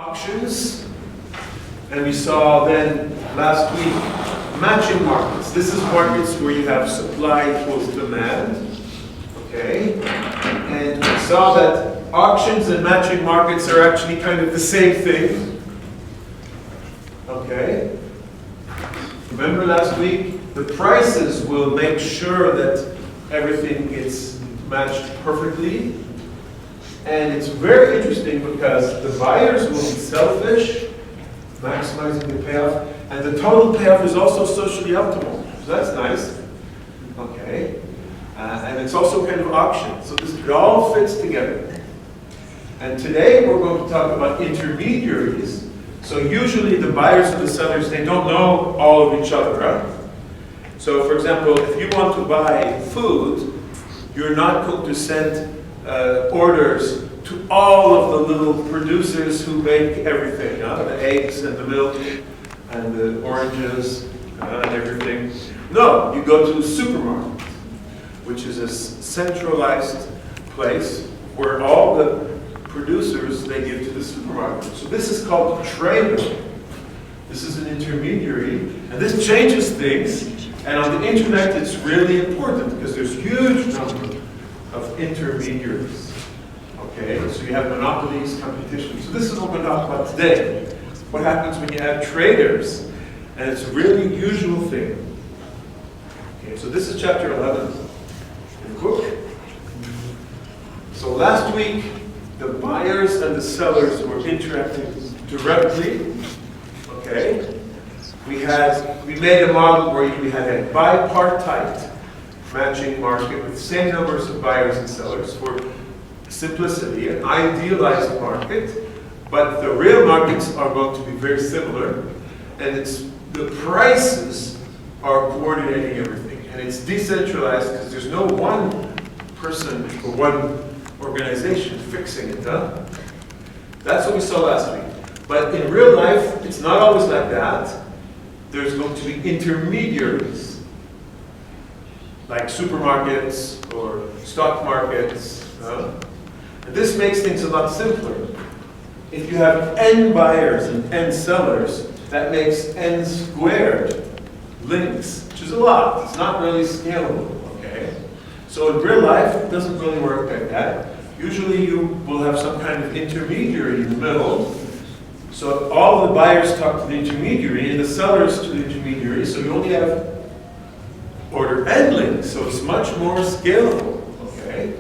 Auctions, and we saw then last week matching markets. This is markets where you have supply equals demand, okay? And we saw that auctions and matching markets are actually kind of the same thing, okay? Remember last week, the prices will make sure that everything gets matched perfectly. And it's very interesting because the buyers will be selfish, maximizing the payoff, and the total payoff is also socially optimal. So that's nice. Okay. And it's also kind of auction. So it all fits together. And today we're going to talk about intermediaries. So usually the buyers and the sellers, they don't know all of each other. Right? So for example, if you want to buy food, you're not going to send orders to all of the little producers who make everything, the eggs and the milk and the oranges and everything. No, you go to a supermarket, which is a centralized place where all the producers, they give to the supermarket. So this is called a trader. This is an intermediary, and this changes things. And on the internet, it's really important because there's huge number of intermediaries. Okay, so you have monopolies, competition. So this is what we're going to talk about today. What happens when you have traders, and it's a really usual thing. Okay, so this is chapter 11 in the book. So last week, the buyers and the sellers were interacting directly. Okay, we made a model where we had a bipartite matching market with the same numbers of buyers and sellers for simplicity, an idealized market, but the real markets are going to be very similar, and the prices are coordinating everything, and it's decentralized because there's no one person or one organization fixing it. That's what we saw last week. But in real life, it's not always like that. There's going to be intermediaries, like supermarkets or stock markets. And this makes things a lot simpler. If you have n buyers and n sellers, that makes n squared links, which is a lot. It's not really scalable, okay? So in real life, it doesn't really work like that. Usually you will have some kind of intermediary in the middle. So all the buyers talk to the intermediary and the sellers to the intermediary, so you only have order n links, so it's much more scalable, okay?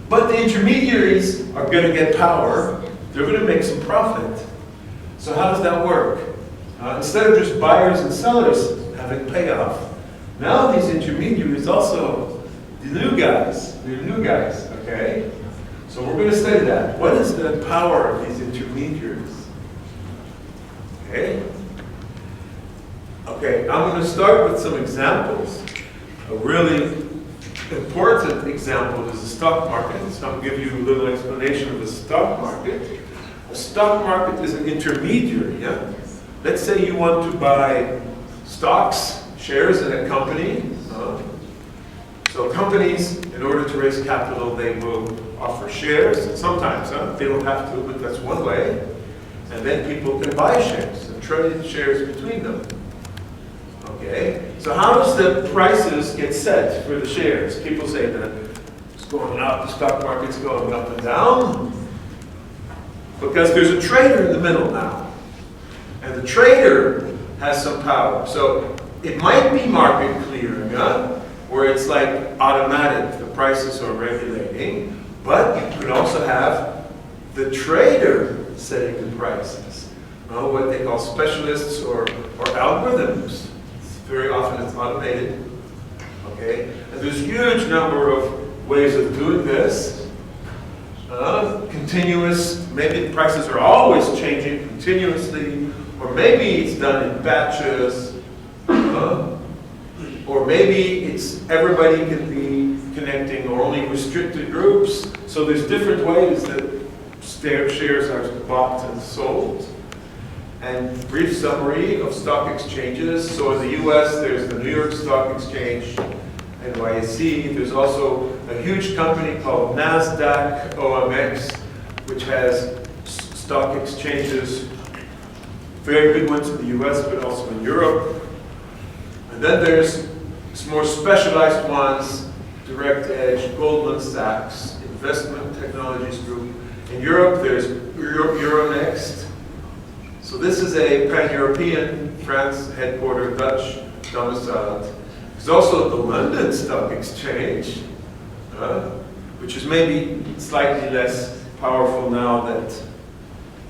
But the intermediaries are going to get power. They're going to make some profit. So how does that work? Instead of just buyers and sellers having payoff, now these intermediaries also, the new guys, okay? So we're going to study that. What is the power of these intermediaries? Okay? Okay, I'm going to start with some examples. A really important example is the stock market. So I'll give you a little explanation of the stock market. A stock market is an intermediary. Yeah? Let's say you want to buy stocks, shares in a company. So companies, in order to raise capital, they will offer shares. Sometimes, they don't have to, but that's one way. And then people can buy shares and trade shares between them. Okay, so how does the prices get set for the shares? People say that it's going up, the stock market's going up and down, because there's a trader in the middle now. And the trader has some power. So it might be market clearing, where it's like automatic, the prices are regulating, but you could also have the trader setting the prices. What they call specialists or algorithms. Very often it's automated, okay? And there's a huge number of ways of doing this. Continuous, maybe the prices are always changing continuously, or maybe it's done in batches, or maybe it's everybody can be connecting or only restricted groups. So there's different ways that shares are bought and sold. And brief summary of stock exchanges. So in the US, there's the New York Stock Exchange, NYSE. There's also a huge company called NASDAQ OMX, which has stock exchanges, very big ones in the US, but also in Europe. And then there's more specialized ones, Direct Edge, Goldman Sachs, Investment Technologies Group. In Europe, there's Euronext. So this is a pan-European, France headquartered, Dutch domiciled. There's also the London Stock Exchange, which is maybe slightly less powerful now that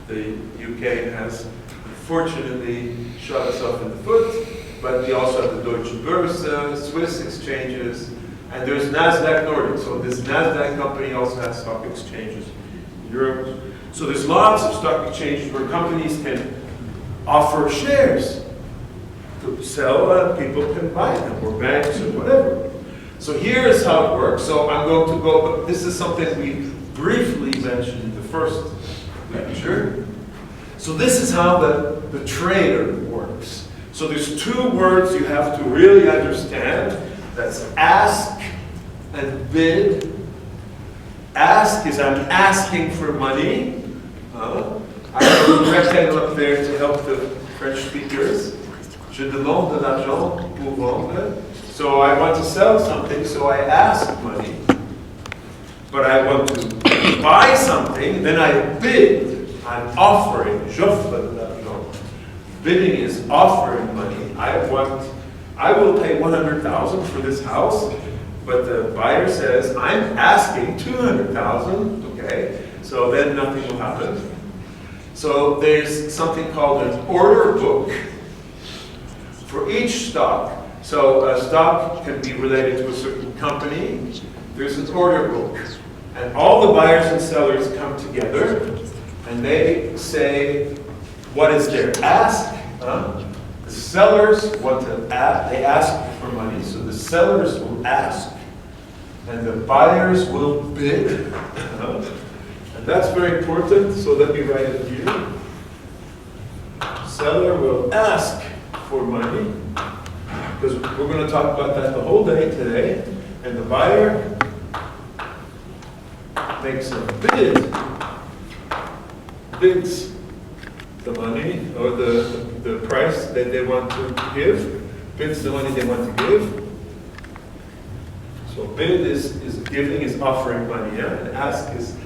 the UK has unfortunately shot itself in the foot. But we also have the Deutsche Börse, Swiss exchanges, and there's NASDAQ Nordic. So this NASDAQ company also has stock exchanges in Europe. So there's lots of stock exchanges where companies can offer shares to sell, people can buy them, or banks or whatever. So here's how it works. So I'm going to go, but this is something we briefly mentioned in the first lecture. So this is how the trader works. So there's two words you have to really understand. That's ask and bid. Ask is I'm asking for money. I have a rectangle up there to help the French speakers. Je demande de l'argent pour vendre. So I want to sell something, so I ask money. But I want to buy something, then I bid. I'm offering. J'offre de l'argent. Bidding is offering money. I will pay 100,000 for this house, but the buyer says, I'm asking 200,000, okay? So then nothing will happen. So there's something called an order book for each stock. So a stock can be related to a certain company. There's an order book. And all the buyers and sellers come together and they say, what is their ask? The sellers want to ask, they ask for money, so the sellers will ask, and the buyers will bid. And that's very important, so let me write it here. Seller will ask for money, because we're going to talk about that the whole day today, and the buyer makes a bid, bids the money or the price that they want to give, bids the money they want to give. So bid is giving, is offering money, yeah? And ask is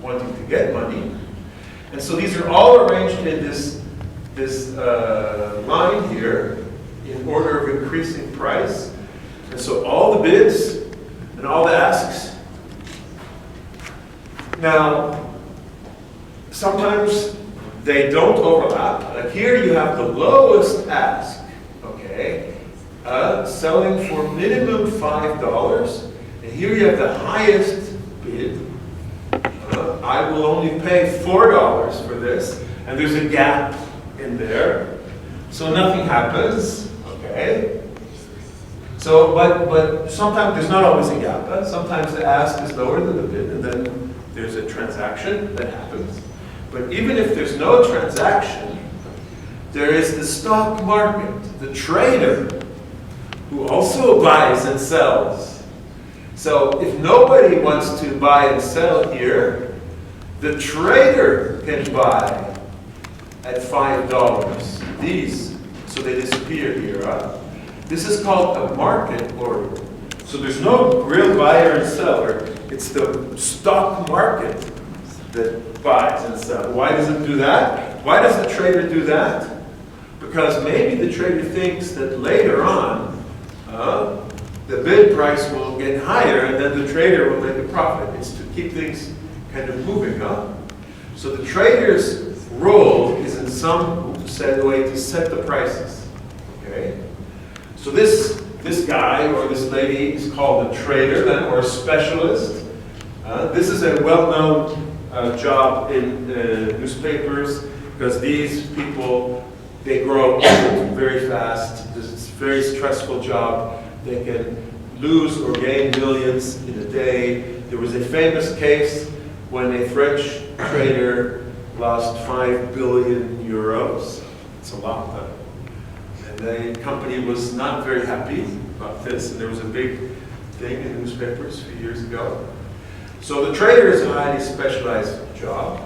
wanting to get money. And so these are all arranged in this line here in order of increasing price. And so all the bids and all the asks. Now, sometimes they don't overlap. Like here you have the lowest ask, okay? Selling for minimum $5. And here you have the highest bid. I will only pay $4 for this. And there's a gap in there. So nothing happens, okay? So, but sometimes there's not always a gap. Sometimes the ask is lower than the bid, and then there's a transaction that happens. But even if there's no transaction, there is the stock market, the trader, who also buys and sells. So if nobody wants to buy and sell here, the trader can buy at $5. These, so they disappear here. This is called a market order. So there's no real buyer and seller. It's the stock market that buys and sells. Why does it do that? Why does the trader do that? Because maybe the trader thinks that later on, the bid price will get higher and then the trader will make a profit. It's to keep things kind of moving up. So the trader's role is in some way to set the prices. Okay? So this guy or this lady is called a trader then, or a specialist. This is a well-known job in newspapers because these people, they grow old very fast. It's a very stressful job. They can lose or gain millions in a day. There was a famous case when a French trader lost 5 billion euros. It's a lot, though. And the company was not very happy about this, and there was a big thing in the newspapers a few years ago. So the trader is a highly specialized job,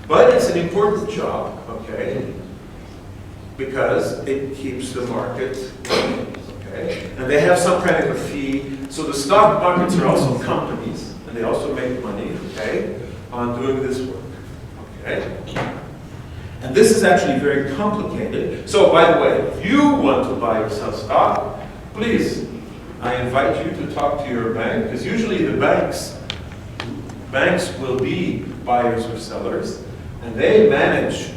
but it's an important job, okay, because it keeps the market running, okay? And they have some kind of a fee. So the stock markets are also companies, and they also make money, okay, on doing this work, okay? And this is actually very complicated. So by the way, if you want to buy or sell stock, please, I invite you to talk to your bank, because usually the banks will be buyers or sellers, and they manage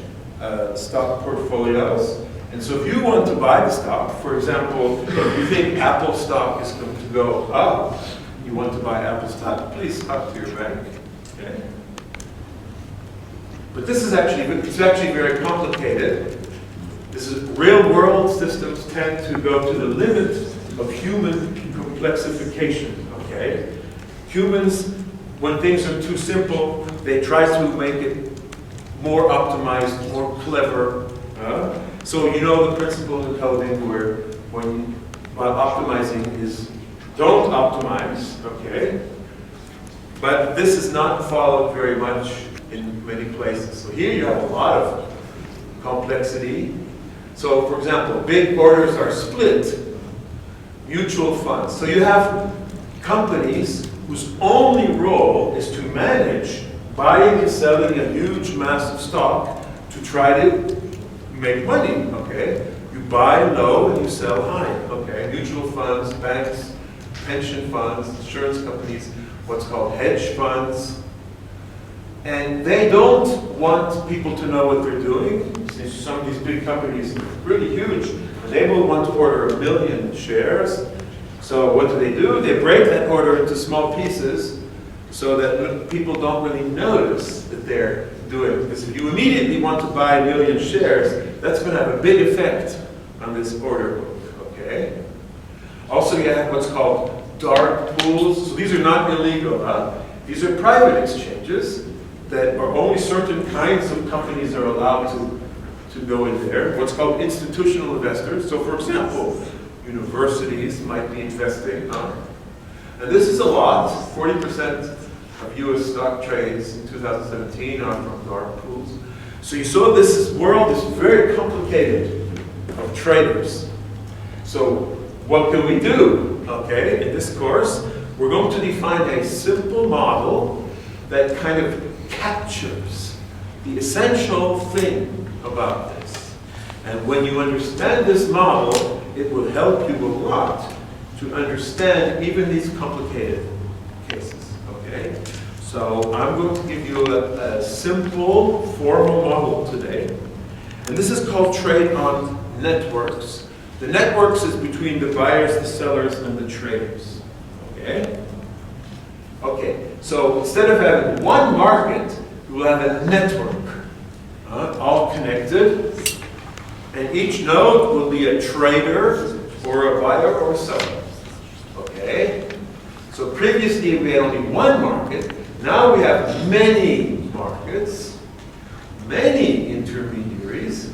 stock portfolios. And so if you want to buy the stock, for example, if you think Apple stock is going to go up, you want to buy Apple stock, please talk to your bank. Okay? But this is it's actually very complicated. This is real world systems tend to go to the limit of human complexification. Okay? Humans, when things are too simple, they try to make it more optimized, more clever. So you know the principle in coding where while optimizing is don't optimize, okay? But this is not followed very much in many places. So here you have a lot of complexity. So for example, big orders are split, mutual funds. So you have companies whose only role is to manage buying and selling a huge mass of stock to try to make money, okay? You buy low and you sell high, okay? Mutual funds, banks, pension funds, insurance companies, what's called hedge funds. And they don't want people to know what they're doing. Since some of these big companies are really huge, and they will want to order 1 million shares. So what do? They break that order into small pieces so that people don't really notice that they're doing it. Because if you immediately want to buy 1 million shares, that's going to have a big effect on this order book, okay? Also, you have what's called dark pools. So these are not illegal, These are private exchanges that are only certain kinds of companies are allowed to go in there. What's called institutional investors. So for example, universities might be investing, and this is a lot. 40% of US stock trades in 2017 are from dark pools. So you saw this world is very complicated of traders. So what can we do? Okay, in this course, we're going to define a simple model that kind of captures the essential thing about this. And when you understand this model, it will help you a lot to understand even these complicated cases, okay? So I'm going to give you a simple formal model today. And this is called trade on networks. The networks is between the buyers, the sellers, and the traders, okay? Okay, so instead of having one market, we will have a network, all connected. And each node will be a trader, or a buyer, or a seller. Okay? So previously we had only one market. Now we have many markets, many intermediaries.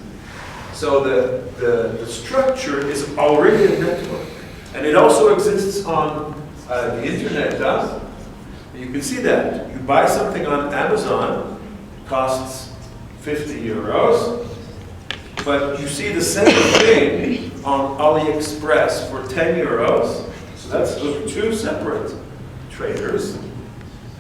So the structure is already a network. And it also exists on the internet. You can see that. You buy something on Amazon, costs 50 euros. But you see the same thing on AliExpress for 10 euros. So those are two separate traders.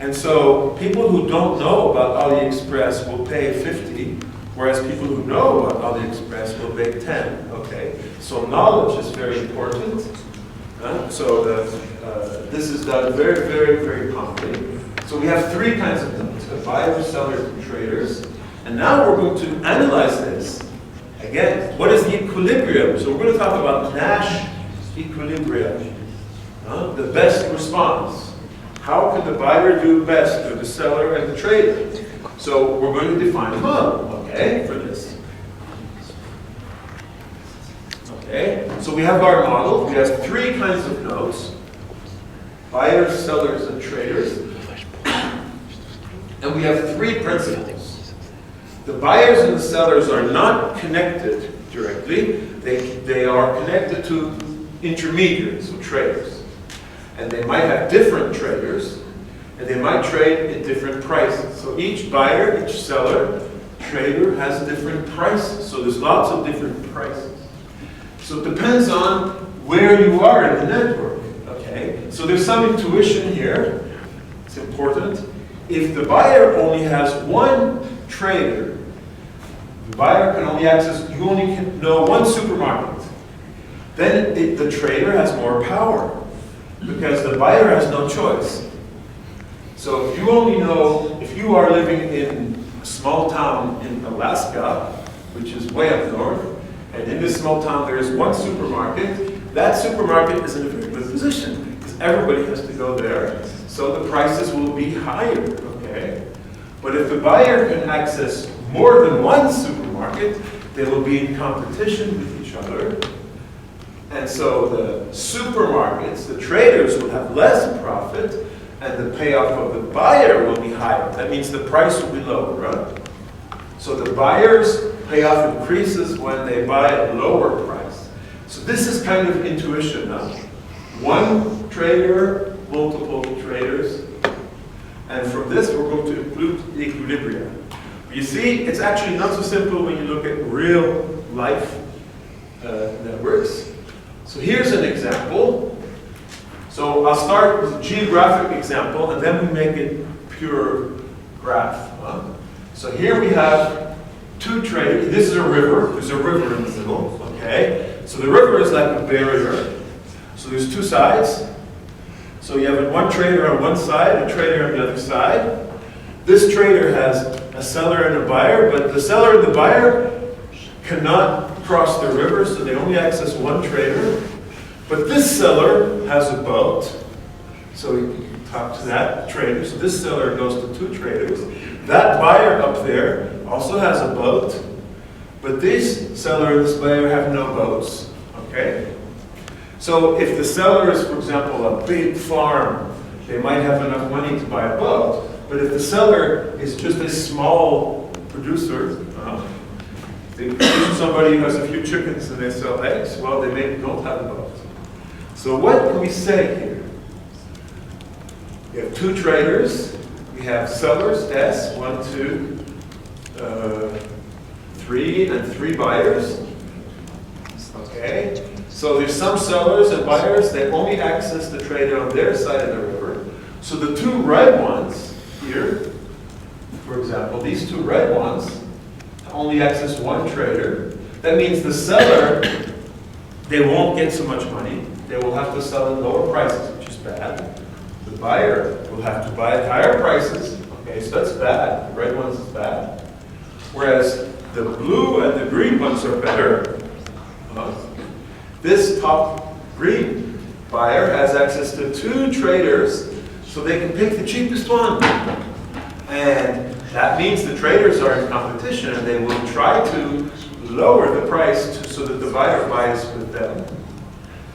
And so people who don't know about AliExpress will pay 50, whereas people who know about AliExpress will pay 10. Okay? So knowledge is very important. So this is done very, very, very promptly. So we have three kinds of nodes: buyers, sellers, and traders. And now we're going to analyze this. Again, what is the equilibrium? So we're going to talk about Nash equilibrium. The best response. How can the buyer do best to the seller and the trader? So we're going to define a model, okay, for this. Okay, so we have our model. We have three kinds of nodes: buyers, sellers, and traders. And we have three principles. The buyers and the sellers are not connected directly. They are connected to intermediaries, so traders. And they might have different traders. and they might trade at different prices. So each buyer, each seller, trader has a different price. So there's lots of different prices. So it depends on where you are in the network. Okay? So there's some intuition here. It's important. If the buyer only has one trader, the buyer can only access, you only can know one supermarket. Then the trader has more power because the buyer has no choice. So if you only know, if you are living in a small town in Alaska, which is way up north, and in this small town there is one supermarket, that supermarket is in a very good position because everybody has to go there. So the prices will be higher, okay? But if the buyer can access more than one supermarket, they will be in competition with each other. And so the supermarkets, the traders will have less profit, and the payoff of the buyer will be higher. That means the price will be lower, right? So the buyer's payoff increases when they buy at a lower price. So this is kind of intuition now. One trader, multiple traders, and from this we're going to include equilibria. You see, it's actually not so simple when you look at real life networks. So here's an example. So I'll start with a geographic example, and then we make it pure graph. So here we have two traders. This is a river. There's a river in the middle. Okay. So the river is like a barrier. So there's two sides. So you have one trader on one side, a trader on the other side. This trader has a seller and a buyer, but the seller and the buyer cannot cross the river, so they only access one trader. But this seller has a boat, so you can talk to that trader. So this seller goes to two traders. That buyer up there also has a boat, but this seller and this buyer have no boats. Okay? So if the seller is, for example, a big farm, they might have enough money to buy a boat. But if the seller is just a small producer, they produce somebody who has a few chickens and they sell eggs, well, they maybe don't have a boat. So what can we say here? We have two traders. We have sellers, S, 1, 2, 3, and 3 buyers. Okay? So there's some sellers and buyers, they only access the trader on their side of the river. So the two red ones here, for example, these two red ones only access one trader. That means the seller, they won't get so much money. They will have to sell at lower prices, which is bad. The buyer will have to buy at higher prices. Okay, so that's bad. The red ones is bad. Whereas the blue and the green ones are better. This top green buyer has access to two traders, so they can pick the cheapest one. And that means the traders are in competition, and they will try to lower the price so that the buyer buys with them.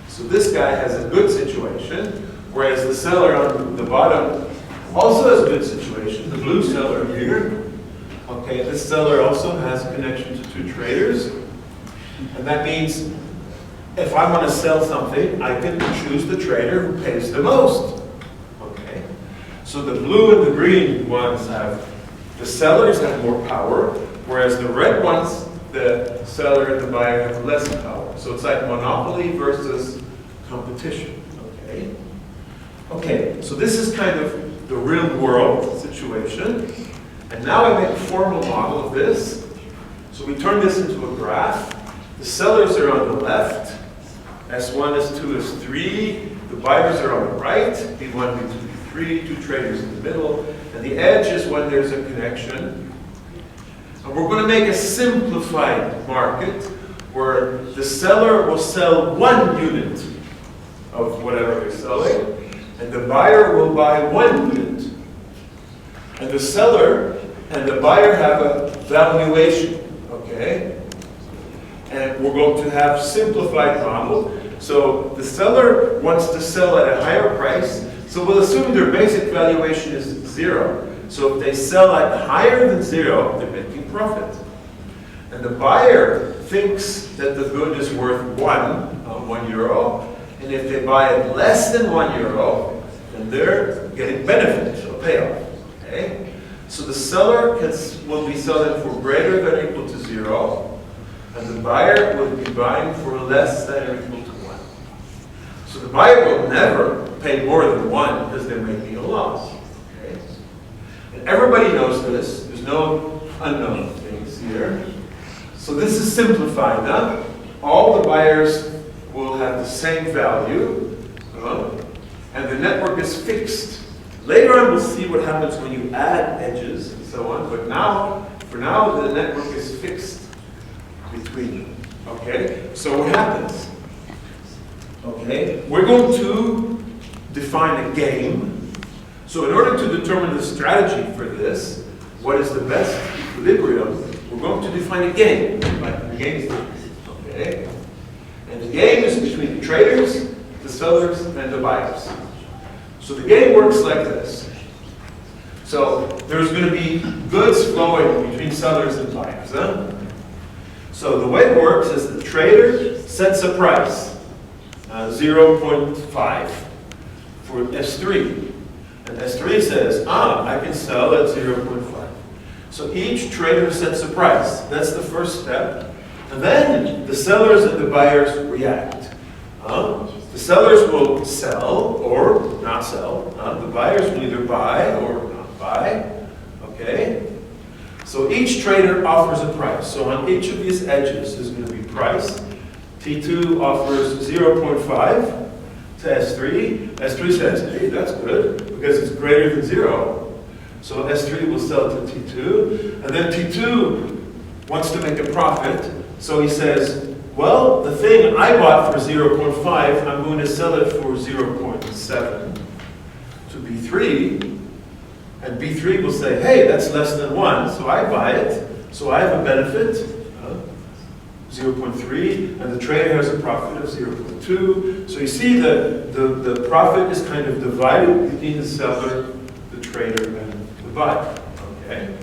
So this guy has a good situation, whereas the seller on the bottom also has a good situation. The blue seller here. Okay, this seller also has a connection to two traders. And that means if I want to sell something, I can choose the trader who pays the most. Okay? So the blue and the green ones have, the sellers have more power, whereas the red ones, the seller and the buyer have less power. So it's like monopoly versus competition. Okay? Okay, so this is kind of the real world situation. And now I make a formal model of this. So we turn this into a graph. The sellers are on the left. S1, S2, S3. The buyers are on the right. B1, B2, B3. Two traders in the middle. And the edge is when there's a connection. And we're going to make a simplified market where the seller will sell 1 unit of whatever they're selling. And the buyer will buy 1 unit. And the seller and the buyer have a valuation, okay? And we're going to have simplified model. So the seller wants to sell at a higher price. So we'll assume their basic valuation is 0. So if they sell at higher than 0, they're making profit. And the buyer thinks that the good is worth 1 euro. And if they buy at less than 1 euro, then they're getting benefit, so payoff. Okay? So the seller will be selling for greater than or equal to 0, and the buyer will be buying for less than or equal to 1. So the buyer will never pay more than 1 because they're making a loss. Okay? And everybody knows this. There's no unknown things here. So this is simplified now. All the buyers will have the same value, and the network is fixed. Later on, we'll see what happens when you add edges and so on, but for now, the network is fixed between them. Okay? So what happens? Okay? We're going to define a game. So in order to determine the strategy for this, what is the best equilibrium, we're going to define a game. Like the game is okay? And the game is between the traders, the sellers, and the buyers. So the game works like this. So there's going to be goods flowing between sellers and buyers. So the way it works is the trader sets a price, 0.5 for S3. And S3 says, I can sell at 0.5. So each trader sets a price. That's the first step. And then the sellers and the buyers react. The sellers will sell or not sell. The buyers will either buy or not buy. Okay? So each trader offers a price. So on each of these edges is going to be price. T2 offers 0.5 to S3. S3 says, hey, that's good because it's greater than 0. So S3 will sell to T2. And then T2 wants to make a profit. So he says, well, the thing I bought for 0.5, I'm going to sell it for 0.7 to B3. And B3 will say, hey, that's less than 1, so I buy it. So I have a benefit, 0.3, and the trader has a profit of 0.2. So you see the profit is kind of divided between the seller, the trader, and the buyer. Okay?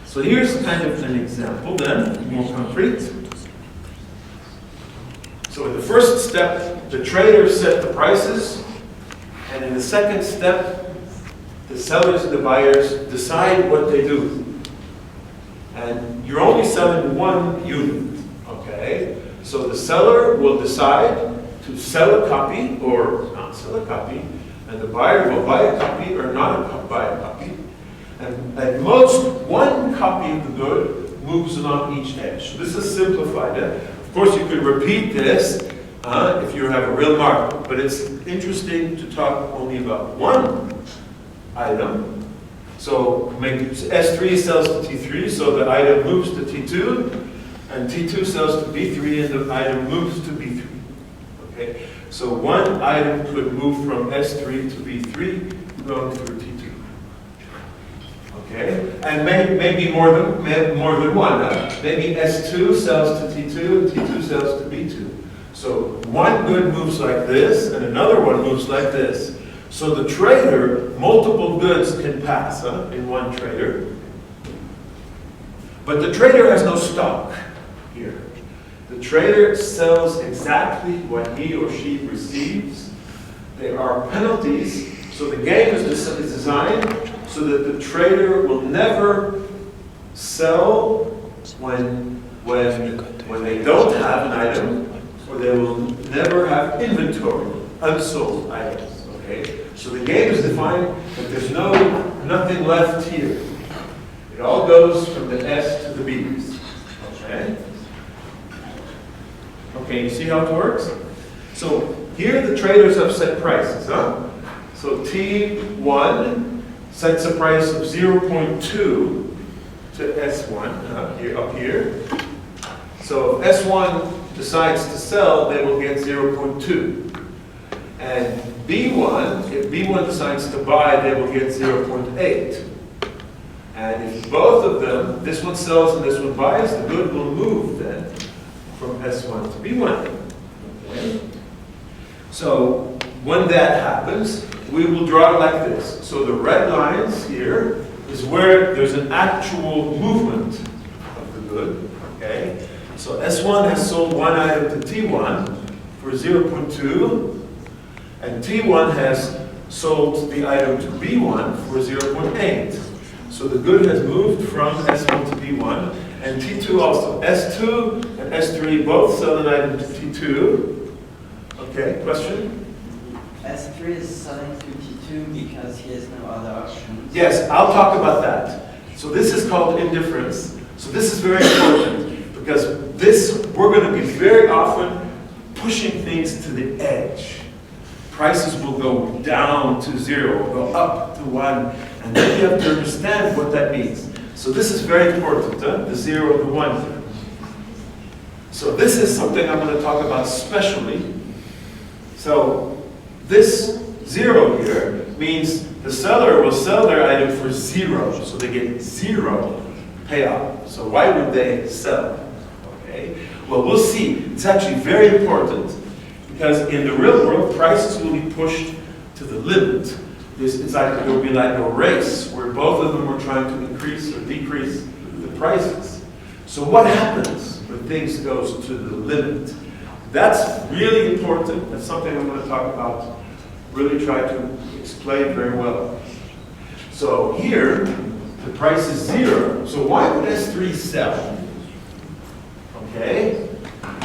So here's kind of an example then, more concrete. So in the first step, the traders set the prices, and in the second step, the sellers and the buyers decide what they do. And you're only selling one unit, okay? So the seller will decide to sell a copy or not sell a copy, and the buyer will buy a copy or not buy a copy. And at most, one copy of the good moves along each edge. So this is simplified. Of course, you could repeat this if you have a real market, but it's interesting to talk only about one item. So S3 sells to T3, so the item moves to T2, and T2 sells to B3, and the item moves to B3. Okay? So one item could move from S3 to B3 going through T2. Okay? And maybe more than one. Maybe S2 sells to T2 and T2 sells to B2. So one good moves like this and another one moves like this. So the trader, multiple goods can pass in one trader. But the trader has no stock here. The trader sells exactly what he or she receives. There are penalties. So the game is designed so that the trader will never sell when they don't have an item, or they will never have inventory, unsold items. Okay? So the game is defined that there's nothing left here. It all goes from the S to the B's. Okay? Okay, you see how it works? So here the traders have set prices, So T1 sets a price of 0.2 to S1 up here. So if S1 decides to sell, they will get 0.2. And B1, if B1 decides to buy, they will get 0.8. And if both of them, this one sells and this one buys, the good will move then from S1 to B1. Okay? So when that happens, we will draw it like this. So the red lines here is where there's an actual movement of the good. Okay? So S1 has sold one item to T1 for 0.2, and T1 has sold the item to B1 for 0.8. So the good has moved from S1 to B1, and T2 also. S2 and S3 both sell an item to T2. Okay, question? S3 is selling to T2 because he has no other options. Yes, I'll talk about that. So this is called indifference. So this is very important, because we're going to be very often pushing things to the edge. Prices will go down to 0, or go up to 1, and then you have to understand what that means. So this is very important, the 0 and the 1. So this is something I'm going to talk about specially. So this 0 here means the seller will sell their item for 0, so they get 0 payoff. So why would they sell? Okay. Well, we'll see. It's actually very important, because in the real world, prices will be pushed to the limit. It's like it will be like a race where both of them are trying to increase or decrease the prices. So what happens when things goes to the limit? That's really important. That's something I'm going to talk about, really try to explain very well. So here, the price is 0. So why would S3 sell? Okay.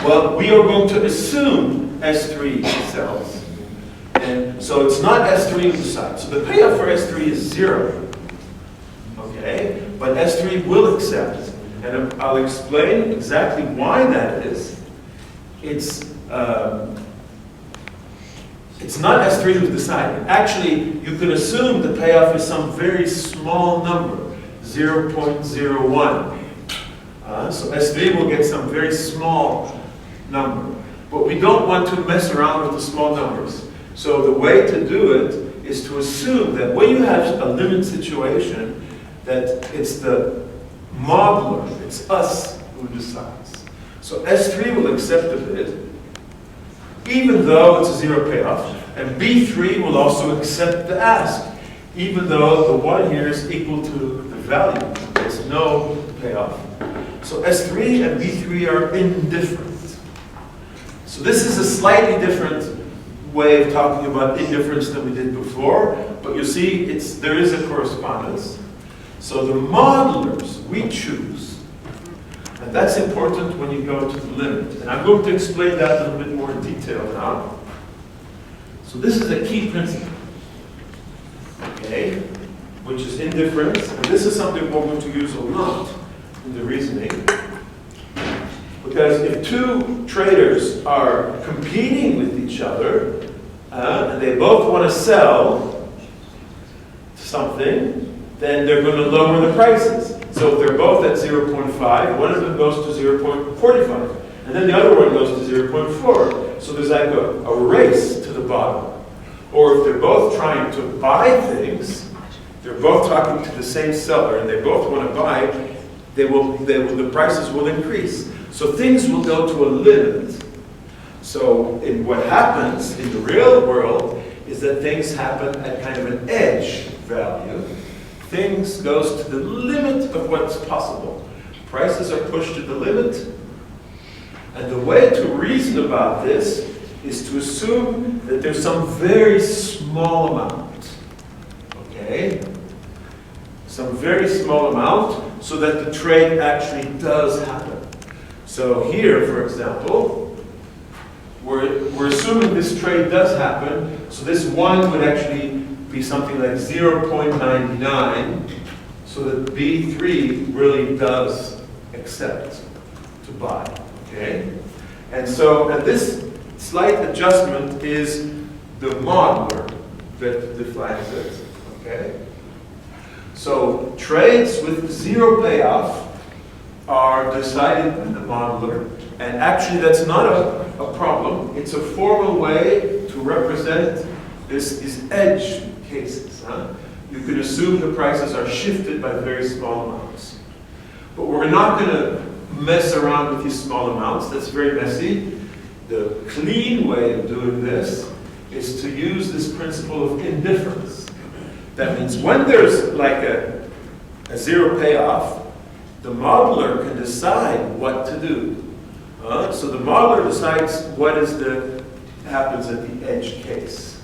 Well, we are going to assume S3 sells. And so it's not S3 who decides. So the payoff for S3 is 0. Okay? But S3 will accept. And I'll explain exactly why that is. It's not S3 who's deciding. Actually, you can assume the payoff is some very small number, 0.01. So S3 will get some very small number. But we don't want to mess around with the small numbers. So the way to do it is to assume that when you have a limit situation, that it's the modeler, it's us who decides. So S3 will accept the bid, even though it's a 0 payoff, and B3 will also accept the ask, even though the 1 here is equal to the value. There's no payoff. So S3 and B3 are indifferent. So this is a slightly different way of talking about indifference than we did before, but you see there is a correspondence. So the modelers we choose, and that's important when you go to the limit. And I'm going to explain that a little bit more in detail now. So this is a key principle, okay, which is indifference, and this is something we're going to use a lot in the reasoning. Because if two traders are competing with each other, and they both want to sell something, then they're going to lower the prices. So if they're both at 0.5, one of them goes to 0.45, and then the other one goes to 0.4. So there's like a race to the bottom. Or if they're both trying to buy things, they're both talking to the same seller, and they both want to buy, the prices will increase. So things will go to a limit. So what happens in the real world is that things happen at kind of an edge value. Things goes to the limit of what's possible. Prices are pushed to the limit. And the way to reason about this is to assume that there's some very small amount. Okay? Some very small amount so that the trade actually does happen. So here, for example, we're assuming this trade does happen, so this 1 would actually be something like 0.99, so that B3 really does accept to buy, okay? And this slight adjustment is the modeler that defines it, okay? So trades with 0 payoff are decided by the modeler, and actually that's not a problem. It's a formal way to represent these edge cases. You can assume the prices are shifted by very small amounts. But we're not going to mess around with these small amounts. That's very messy. The clean way of doing this is to use this principle of indifference. That means when there's like a 0 payoff, the modeler can decide what to do. So the modeler decides what happens at the edge case.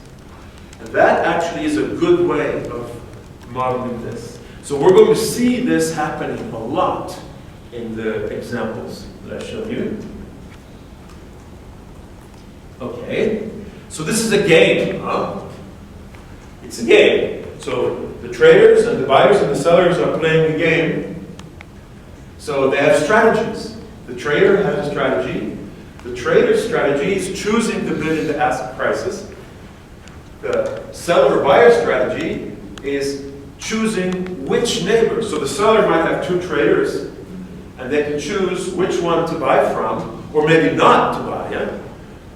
And that actually is a good way of modeling this. So we're going to see this happening a lot in the examples that I showed you. Okay, so this is a game, huh? It's a game. So the traders and the buyers and the sellers are playing the game. So they have strategies. The trader has a strategy. The trader's strategy is choosing the bid and the ask prices. The seller or buyer strategy is choosing which neighbor. So the seller might have two traders, and they can choose which one to buy from, or maybe not to buy. Yeah?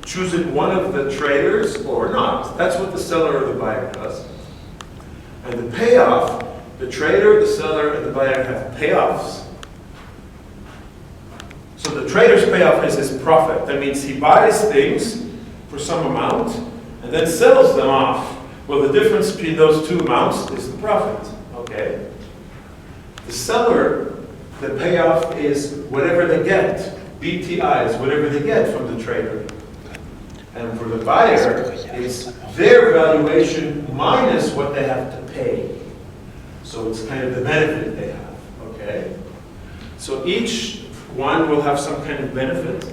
Choosing one of the traders or not. That's what the seller or the buyer does. And the payoff, the trader, the seller, and the buyer have payoffs. So the trader's payoff is his profit. That means he buys things for some amount and then sells them off. Well, the difference between those two amounts is the profit. Okay? The seller, the payoff is whatever they get. BTI is whatever they get from the trader. And for the buyer, it's their valuation minus what they have to pay. So it's kind of the benefit they have. Okay? So each one will have some kind of benefit.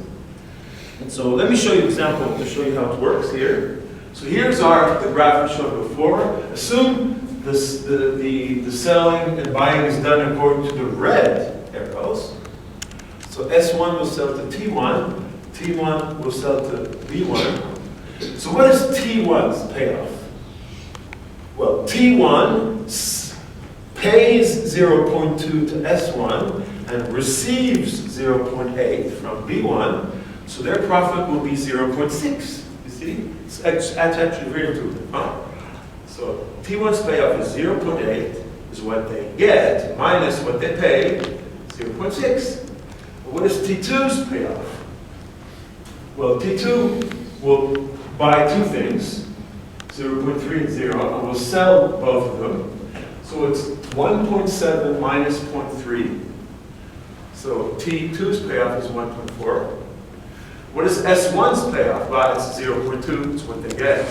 And so let me show you an example to show you how it works here. So here's the graph we showed before. Assume the selling and buying is done according to the red arrows. So S1 will sell to T1, T1 will sell to B1. So what is T1's payoff? Well, T1 pays 0.2 to S1 and receives 0.8 from B1, so their profit will be 0.6. You see? It's actually very intuitive, huh? So T1's payoff is 0.8, is what they get, minus what they pay, 0.6. What is T2's payoff? Well, T2 will buy two things, 0.3 and 0, and will sell both of them. So it's 1.7 minus 0.3. So T2's payoff is 1.4. What is S1's payoff? Well, it's 0.2, it's what they get.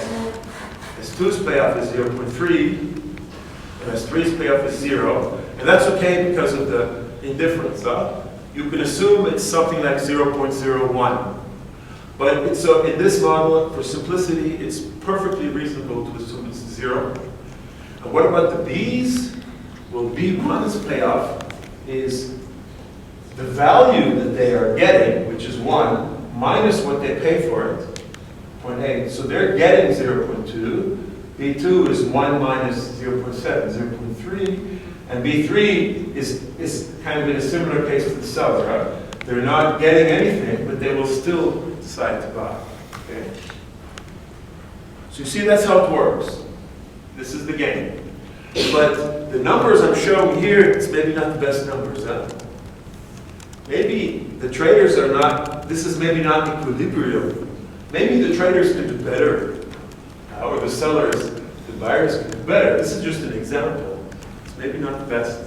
S2's payoff is 0.3, and S3's payoff is 0. And that's okay because of the indifference. You can assume it's something like 0.01. But so in this model, for simplicity, it's perfectly reasonable to assume it's 0. And what about the B's? Well, B1's payoff is the value that they are getting, which is 1, minus what they pay for it, 0.8. So they're getting 0.2. B2 is 1 minus 0.7, 0.3. And B3 is kind of in a similar case to the seller. Right? They're not getting anything, but they will still decide to buy. Okay? So you see, that's how it works. This is the game. But the numbers I'm showing here, it's maybe not the best numbers. Huh? Maybe the traders are not, this is maybe not equilibrium. Maybe the traders can do better. Or the sellers, the buyers can do better. This is just an example. It's maybe not the best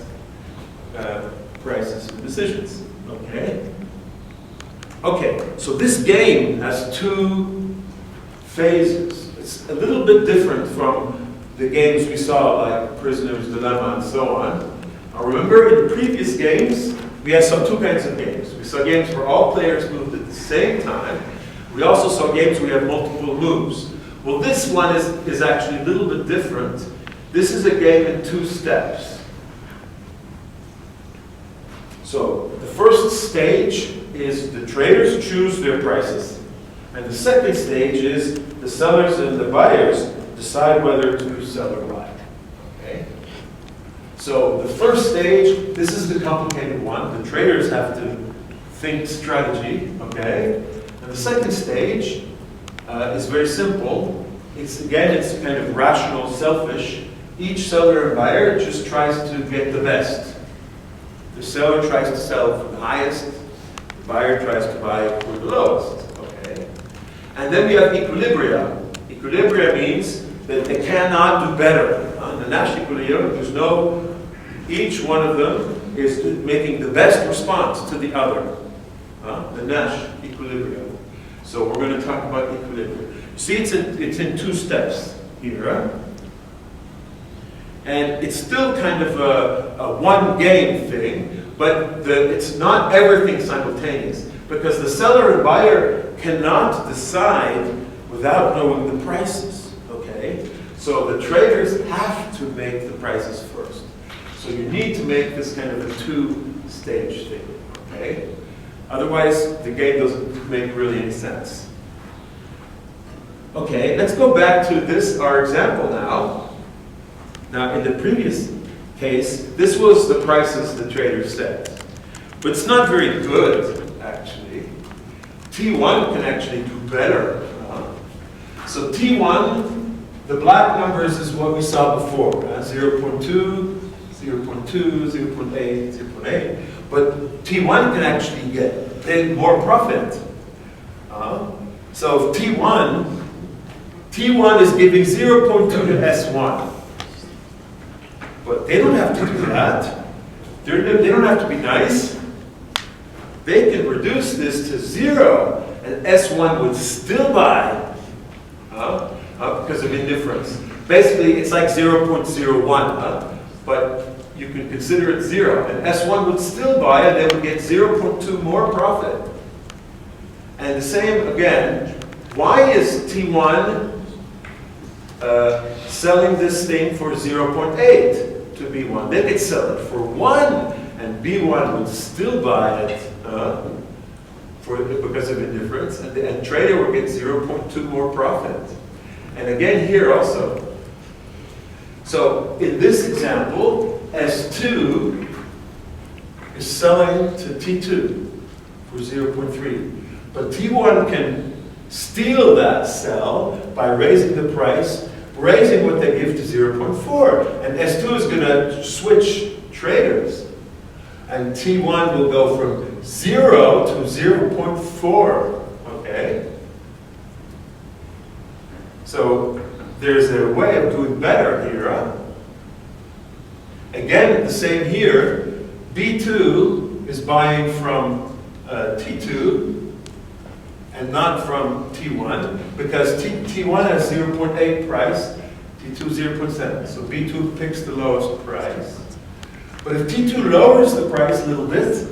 prices and decisions. Okay? Okay, so this game has two phases. It's a little bit different from the games we saw, like Prisoner's Dilemma and so on. Now remember, in the previous games, we had two kinds of games. We saw games where all players moved at the same time. We also saw games where we have multiple moves. Well, this one is actually a little bit different. This is a game in 2 steps. So the first stage is the traders choose their prices. And the second stage is the sellers and the buyers decide whether to sell or buy. Okay? So the first stage, this is the complicated one. The traders have to think strategy, okay? And the second stage is very simple. It's kind of rational, selfish. Each seller and buyer just tries to get the best. The seller tries to sell for the highest. The buyer tries to buy for the lowest, okay? And then we have equilibria. Equilibria means that they cannot do better. In the Nash equilibrium, there's no, each one of them is making the best response to the other. The Nash equilibrium. So we're going to talk about equilibrium. See, it's in 2 steps. here. And it's still kind of a one-game thing, but it's not everything simultaneous, because the seller and buyer cannot decide without knowing the prices, okay? So the traders have to make the prices first. So you need to make this kind of a two-stage thing, okay? Otherwise, the game doesn't make really any sense. Okay, let's go back to this, our example now. Now, in the previous case, this was the prices the trader set. But it's not very good, actually. T1 can actually do better. So T1, the black numbers is what we saw before. 0.2, 0.2, 0.8, 0.8. But T1 can actually get more profit. So T1 is giving 0.2 to S1. But they don't have to do that. They don't have to be nice. They can reduce this to 0, and S1 would still buy because of indifference. Basically, it's like 0.01, but you can consider it 0. And S1 would still buy, and they would get 0.2 more profit. And the same again, why is T1 selling this thing for 0.8 to B1? They could sell it for 1, and B1 would still buy it because of indifference, and trader would get 0.2 more profit. And again here also. So in this example, S2 is selling to T2 for 0.3. But T1 can steal that sell by raising the price, raising what they give to 0.4. And S2 is going to switch traders. And T1 will go from 0 to 0.4. Okay? So there's a way of doing better here. Again, the same here. B2 is buying from T2 and not from T1, because T1 has 0.8 price, T2 0.7. So B2 picks the lowest price. But if T2 lowers the price a little bit,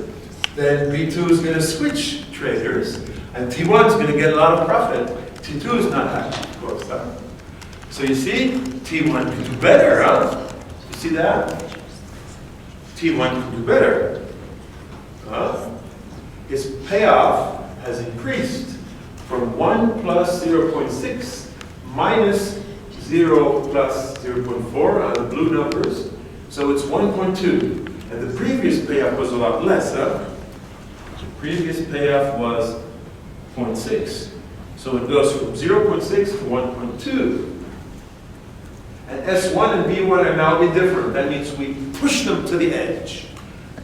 then B2 is going to switch traders, and T1 is going to get a lot of profit. T2 is not happy, of course. So you see, T1 can do better, huh? You see that? T1 can do better. His payoff has increased from 1 plus 0.6 minus 0 plus 0.4 on the blue numbers. So it's 1.2. And the previous payoff was a lot less, huh? The previous payoff was 0.6. So it goes from 0.6 to 1.2. And S1 and B1 are now indifferent. That means we push them to the edge,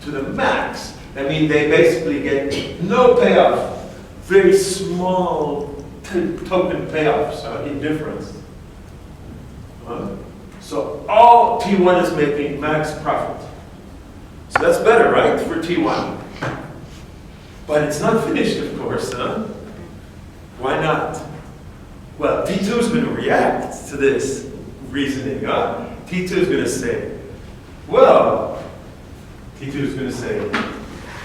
to the max. I mean, they basically get no payoff. Very small token payoffs, indifference. So all T1 is making max profit. So that's better, right, for T1? But it's not finished, of course, huh? Why not? Well, T2 is going to react to this reasoning, huh? T2 is going to say, well, T2 is going to say,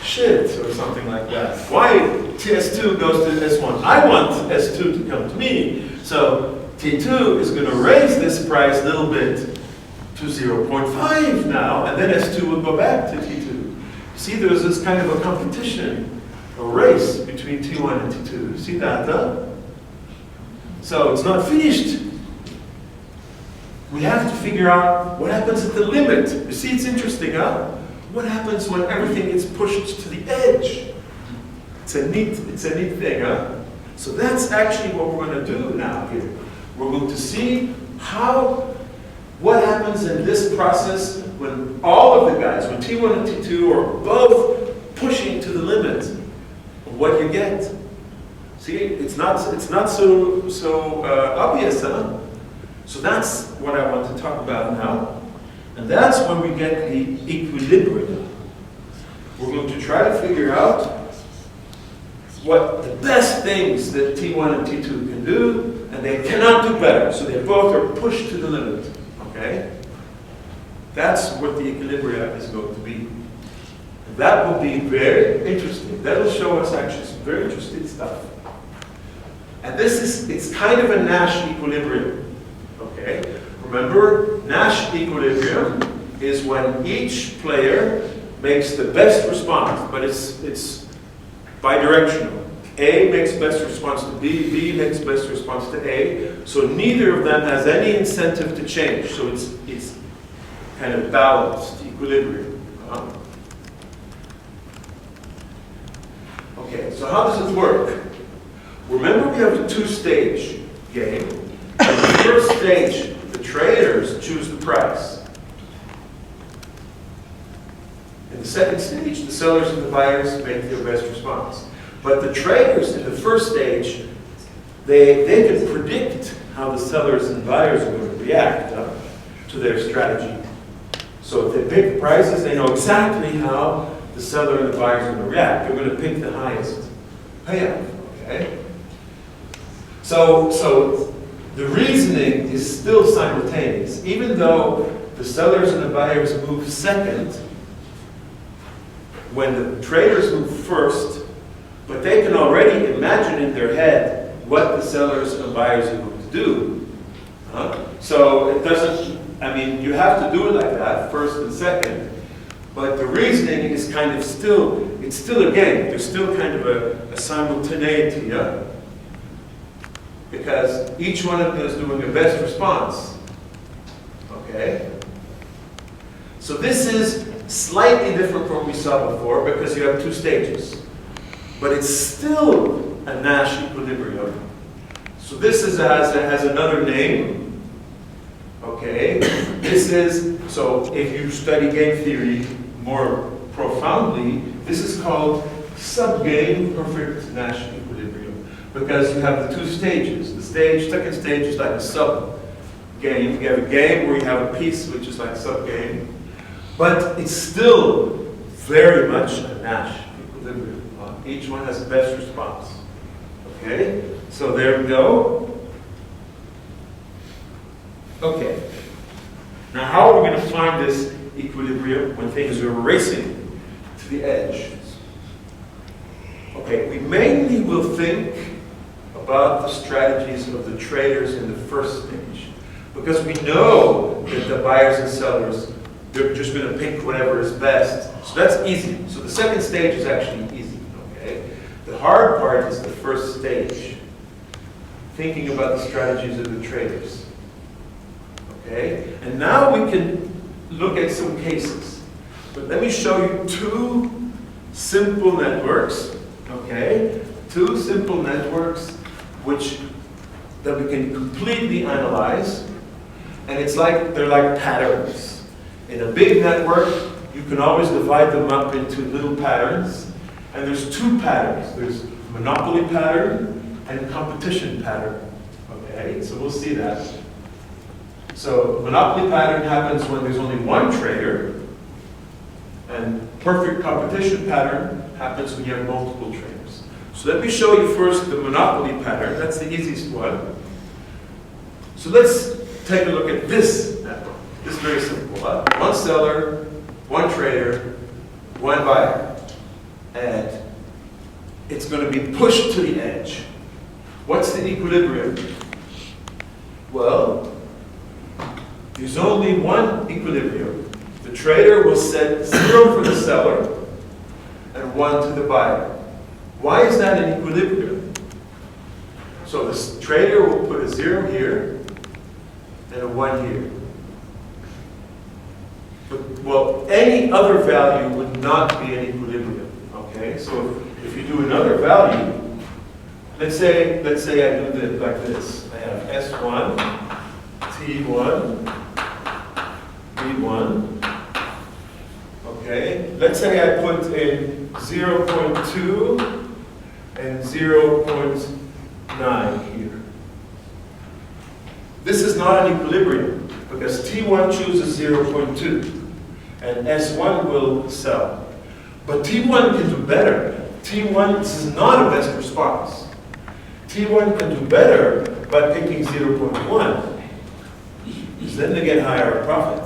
shit, or something like that. Why S2 goes to S1? I want S2 to come to me. So T2 is going to raise this price a little bit to 0.5 now, and then S2 will go back to T2. See, there's this kind of a competition, a race between T1 and T2. You see that, huh? So it's not finished. We have to figure out what happens at the limit. You see, it's interesting, huh? What happens when everything gets pushed to the edge? It's a neat thing, huh? So that's actually what we're going to do now here. We're going to see what happens in this process when all of the guys, when T1 and T2 are both pushing to the limit of what you get. See, it's not so obvious, huh? So that's what I want to talk about now. And that's when we get the equilibrium. We're going to try to figure out what the best things that T1 and T2 can do, and they cannot do better, so they both are pushed to the limit, okay? That's what the equilibrium is going to be. And that will be very interesting. That will show us actually some very interesting stuff. And this is, it's kind of a Nash equilibrium, okay? Remember, Nash equilibrium is when each player makes the best response, but it's bidirectional. A makes best response to B, B makes best response to A, so neither of them has any incentive to change, so it's kind of balanced equilibrium. Okay, so how does it work? Remember we have a two-stage game. In the first stage, the traders choose the price. In the second stage, the sellers and the buyers make their best response. But the traders in the first stage, they can predict how the sellers and buyers are going to react to their strategy. So if they pick prices, they know exactly how the seller and the buyer are going to react. They're going to pick the highest payout. Okay? So the reasoning is still simultaneous. Even though the sellers and the buyers move second, when the traders move first, but they can already imagine in their head what the sellers and buyers are going to do. So it doesn't, I mean, you have to do it like that, first and second, but the reasoning is kind of still, it's still a game. There's still kind of a simultaneity, because each one of them is doing a best response. Okay? So this is slightly different from what we saw before because you have two stages. But it's still a Nash equilibrium. So this has another name. Okay? This is, so if you study game theory more profoundly, this is called subgame perfect Nash equilibrium. Because you have the two stages. The second stage is like a sub-game. You have a game where you have a piece which is like a sub-game. But it's still very much a Nash equilibrium. Each one has the best response. Okay? So there we go. Okay. Now how are we going to find this equilibrium when things are racing to the edge? Okay, we mainly will think about the strategies of the traders in the first stage. Because we know that the buyers and sellers, they're just going to pick whatever is best. So that's easy. So the second stage is actually easy. Okay? The hard part is the first stage. Thinking about the strategies of the traders. Okay? And now we can look at some cases. But let me show you two simple networks. Okay? Two simple networks that we can completely analyze. And it's like, they're like patterns. In a big network, you can always divide them up into little patterns. And there's two patterns. There's monopoly pattern and competition pattern. Okay, so we'll see that. So monopoly pattern happens when there's only one trader. And perfect competition pattern happens when you have multiple traders. So let me show you first the monopoly pattern. That's the easiest one. So let's take a look at this network. This is very simple. One seller, one trader, one buyer. And it's going to be pushed to the edge. What's the equilibrium? Well, there's only one equilibrium. The trader will set 0 for the seller and 1 to the buyer. Why is that an equilibrium? So the trader will put a 0 here and a 1 here. But, well, any other value would not be an equilibrium. Okay, so if you do another value, let's say I do it like this. I have S1, T1, B1. Okay, let's say I put in 0.2 and 0.9 here. This is not an equilibrium because T1 chooses 0.2 and S1 will sell. But T1 can do better. T1, this is not a best response. T1 can do better by picking 0.1, because then they get higher profit.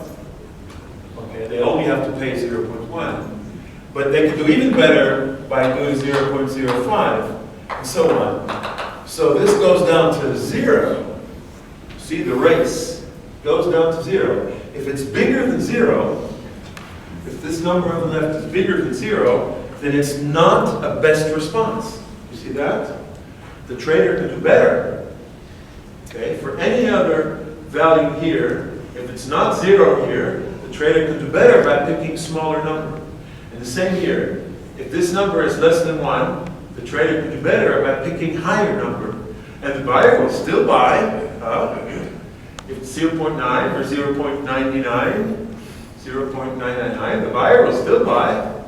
Okay, they only have to pay 0.1. But they can do even better by doing 0.05, and so on. So this goes down to 0. See, the race goes down to 0. If it's bigger than 0, if this number on the left is bigger than 0, then it's not a best response. You see that? The trader can do better. Okay, for any other value here, if it's not 0 here, the trader can do better by picking smaller number. And the same here, if this number is less than 1, the trader can do better by picking higher number. And the buyer will still buy, if it's 0.9 or 0.99, 0.999, the buyer will still buy.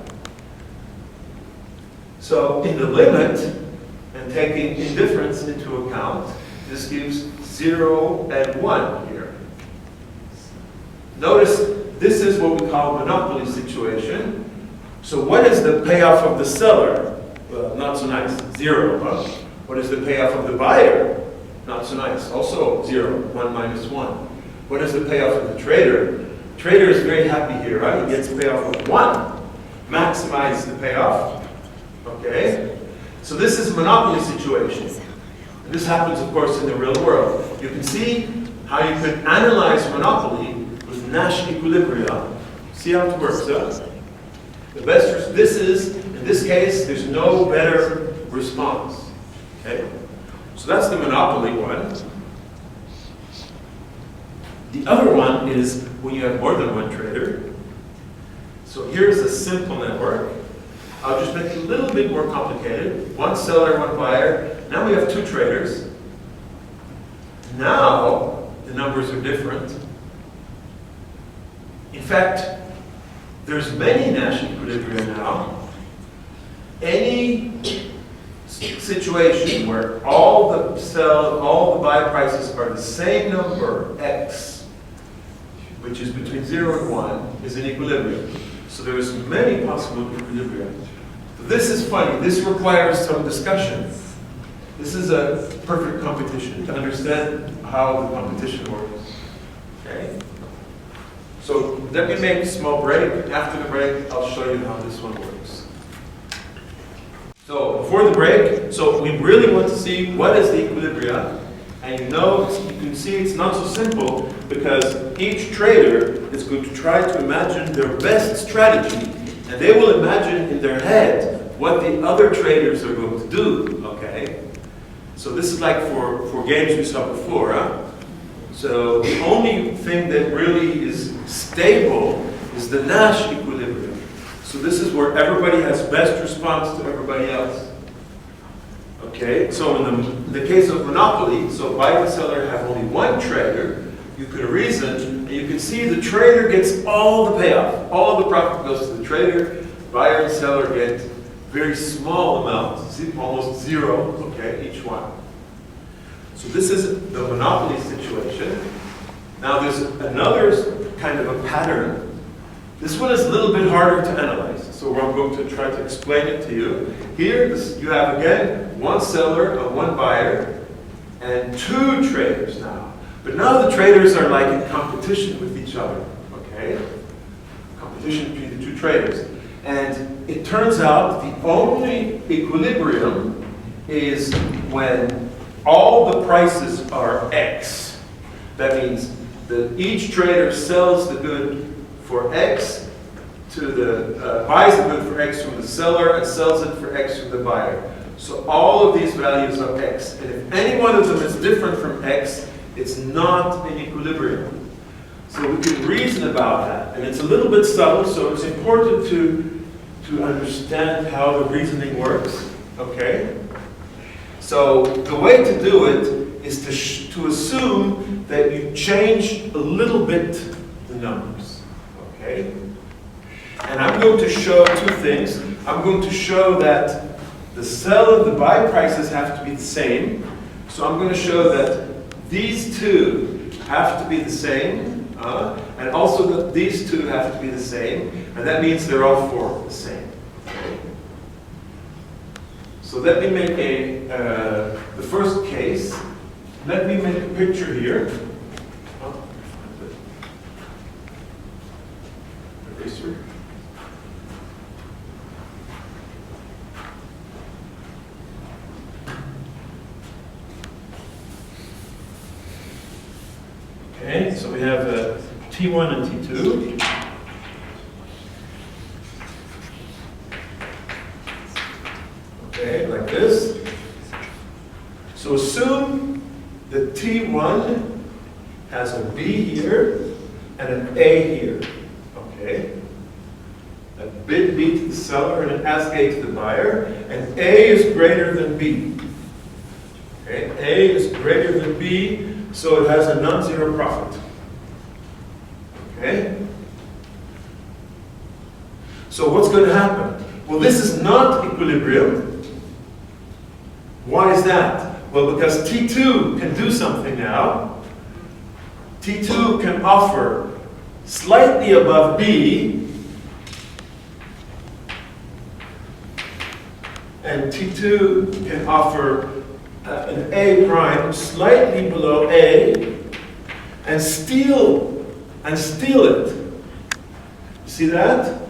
So in the limit, and taking indifference into account, this gives 0 and 1 here. Notice, this is what we call a monopoly situation. So what is the payoff of the seller? Well, not so nice, 0. What is the payoff of the buyer? Not so nice, also 0, 1 minus 1. What is the payoff of the trader? Trader is very happy here, right? He gets a payoff of 1. Maximize the payoff. Okay? So this is a monopoly situation. And this happens, of course, in the real world. You can see how you can analyze monopoly with Nash equilibria. See how it works, huh? The best, in this case, there's no better response. Okay? So that's the monopoly one. The other one is when you have more than one trader. So here's a simple network. I'll just make it a little bit more complicated. One seller, one buyer. Now we have 2 traders. Now the numbers are different. In fact, there's many Nash equilibria now. Any situation where all the buy prices are the same number, x, which is between 0 and 1, is in equilibrium. So there's many possible equilibria. This is funny. This requires some discussion. This is a perfect competition to understand how the competition works. Okay? So let me make a small break. After the break, I'll show you how this one works. So before the break, so we really want to see what is the equilibria. And you can see it's not so simple because each trader is going to try to imagine their best strategy. And they will imagine in their head what the other traders are going to do. Okay? So this is like for games we saw before. Huh? So the only thing that really is stable is the Nash equilibrium. So this is where everybody has best response to everybody else. Okay, so in the case of monopoly, so buyer and seller have only one trader, you could reason, and you can see the trader gets all the payoff. All the profit goes to the trader, buyer and seller get very small amounts, almost 0, okay, each one. So this is the monopoly situation. Now there's another kind of a pattern. This one is a little bit harder to analyze, so I'm going to try to explain it to you. Here you have again one seller and one buyer and 2 traders now. But now the traders are like in competition with each other, okay? Competition between the 2 traders. And it turns out the only equilibrium is when all the prices are X. That means that each trader sells the good for X to the, buys the good for X from the seller and sells it for X from the buyer. So all of these values are X. And if any one of them is different from X, it's not in equilibrium. So we can reason about that. And it's a little bit subtle, so it's important to understand how the reasoning works. Okay? So the way to do it is to assume that you change a little bit the numbers. Okay? And I'm going to show 2 things. I'm going to show that the sell and the buy prices have to be the same. So I'm going to show that these 2 have to be the same. And also that these 2 have to be the same. And that means they're all 4 the same. Okay? So let me make the first case. let me make a picture here. Eraser. Okay, so we have T1 and T2. Okay, like this. So assume that T1 has a B here and an A here. Okay? A bid B to the seller and an ask A to the buyer, and A is greater than B. Okay? A is greater than B, so it has a non-zero profit. Okay? So what's going to happen? Well, this is not equilibrium. Why is that? Well, because T2 can do something now. T2 can offer slightly above B, and T2 can offer an A prime slightly below A, and steal it. See that?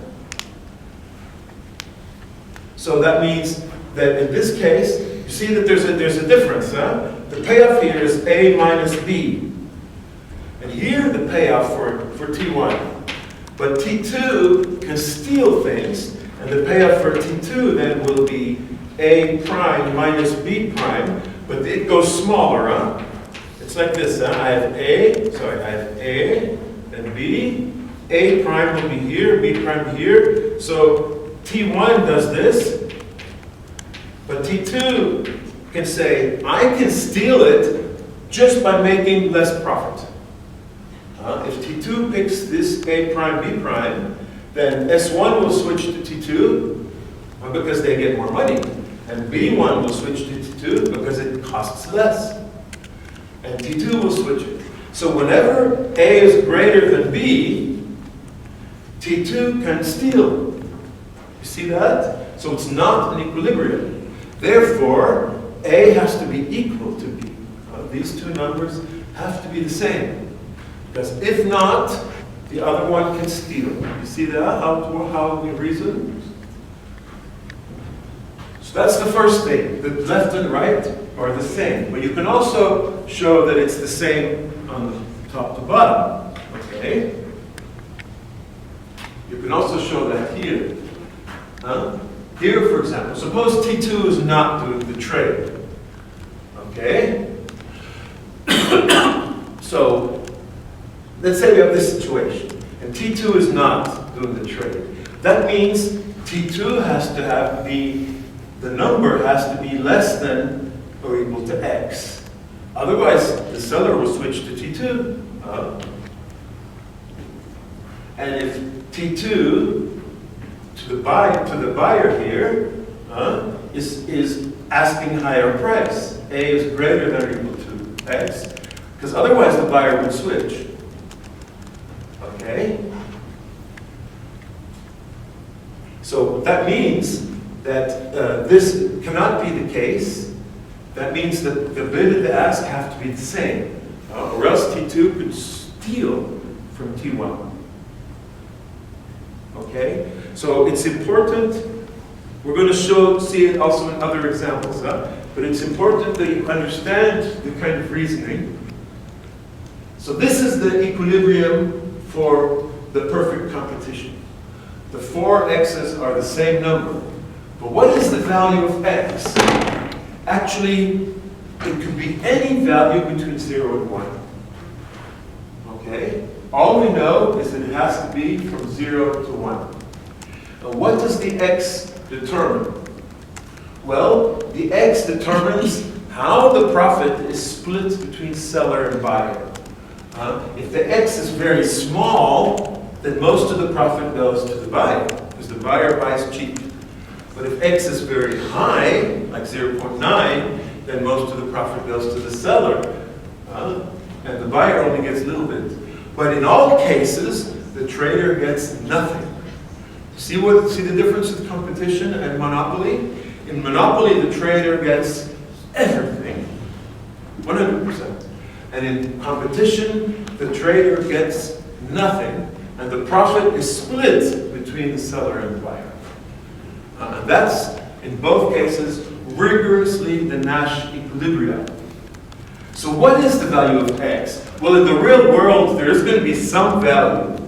So that means that in this case, you see that there's a difference, huh? The payoff here is A minus B. And here the payoff for T1. But T2 can steal things, and the payoff for T2 then will be A prime minus B prime, but it goes smaller, huh? It's like this, huh? I have A, then B. A prime will be here, B prime here. So T1 does this, but T2 can say, I can steal it just by making less profit. If T2 picks this A prime, B prime, then S1 will switch to T2 because they get more money. And B1 will switch to T2 because it costs less. And T2 will switch it. So whenever A is greater than B, T2 can steal. You see that? So it's not an equilibrium. Therefore, A has to be equal to B. These two numbers have to be the same. Because if not, the other one can steal. You see that? How we reason? So that's the first thing. The left and right are the same. But you can also show that it's the same on the top to bottom. Okay? You can also show that here. Here, for example, suppose T2 is not doing the trade. Okay? So, let's say we have this situation, and T2 is not doing the trade. That means T2 has to have the number has to be less than or equal to X. Otherwise, the seller will switch to T2. And if T2 to the buyer here is asking higher price, A is greater than or equal to X, because otherwise the buyer would switch. Okay? So that means that this cannot be the case. That means that the bid and the ask have to be the same, or else T2 could steal from T1. Okay? So it's important, we're going to see it also in other examples, but it's important that you understand the kind of reasoning. So this is the equilibrium for the perfect competition. The four x's are the same number. But what is the value of x? Actually, it could be any value between 0 and 1. Okay? All we know is that it has to be from 0 to 1. Now, what does the x determine? Well, the x determines how the profit is split between seller and buyer. If the x is very small, then most of the profit goes to the buyer, because the buyer buys cheap. But if x is very high, like 0.9, then most of the profit goes to the seller, and the buyer only gets a little bit. But in all cases, the trader gets nothing. See the difference with competition and monopoly? In monopoly, the trader gets everything. 100%. And in competition, the trader gets nothing, and the profit is split between the seller and the buyer. And that's, in both cases, rigorously the Nash equilibrium. So what is the value of X? Well, in the real world, there is going to be some value,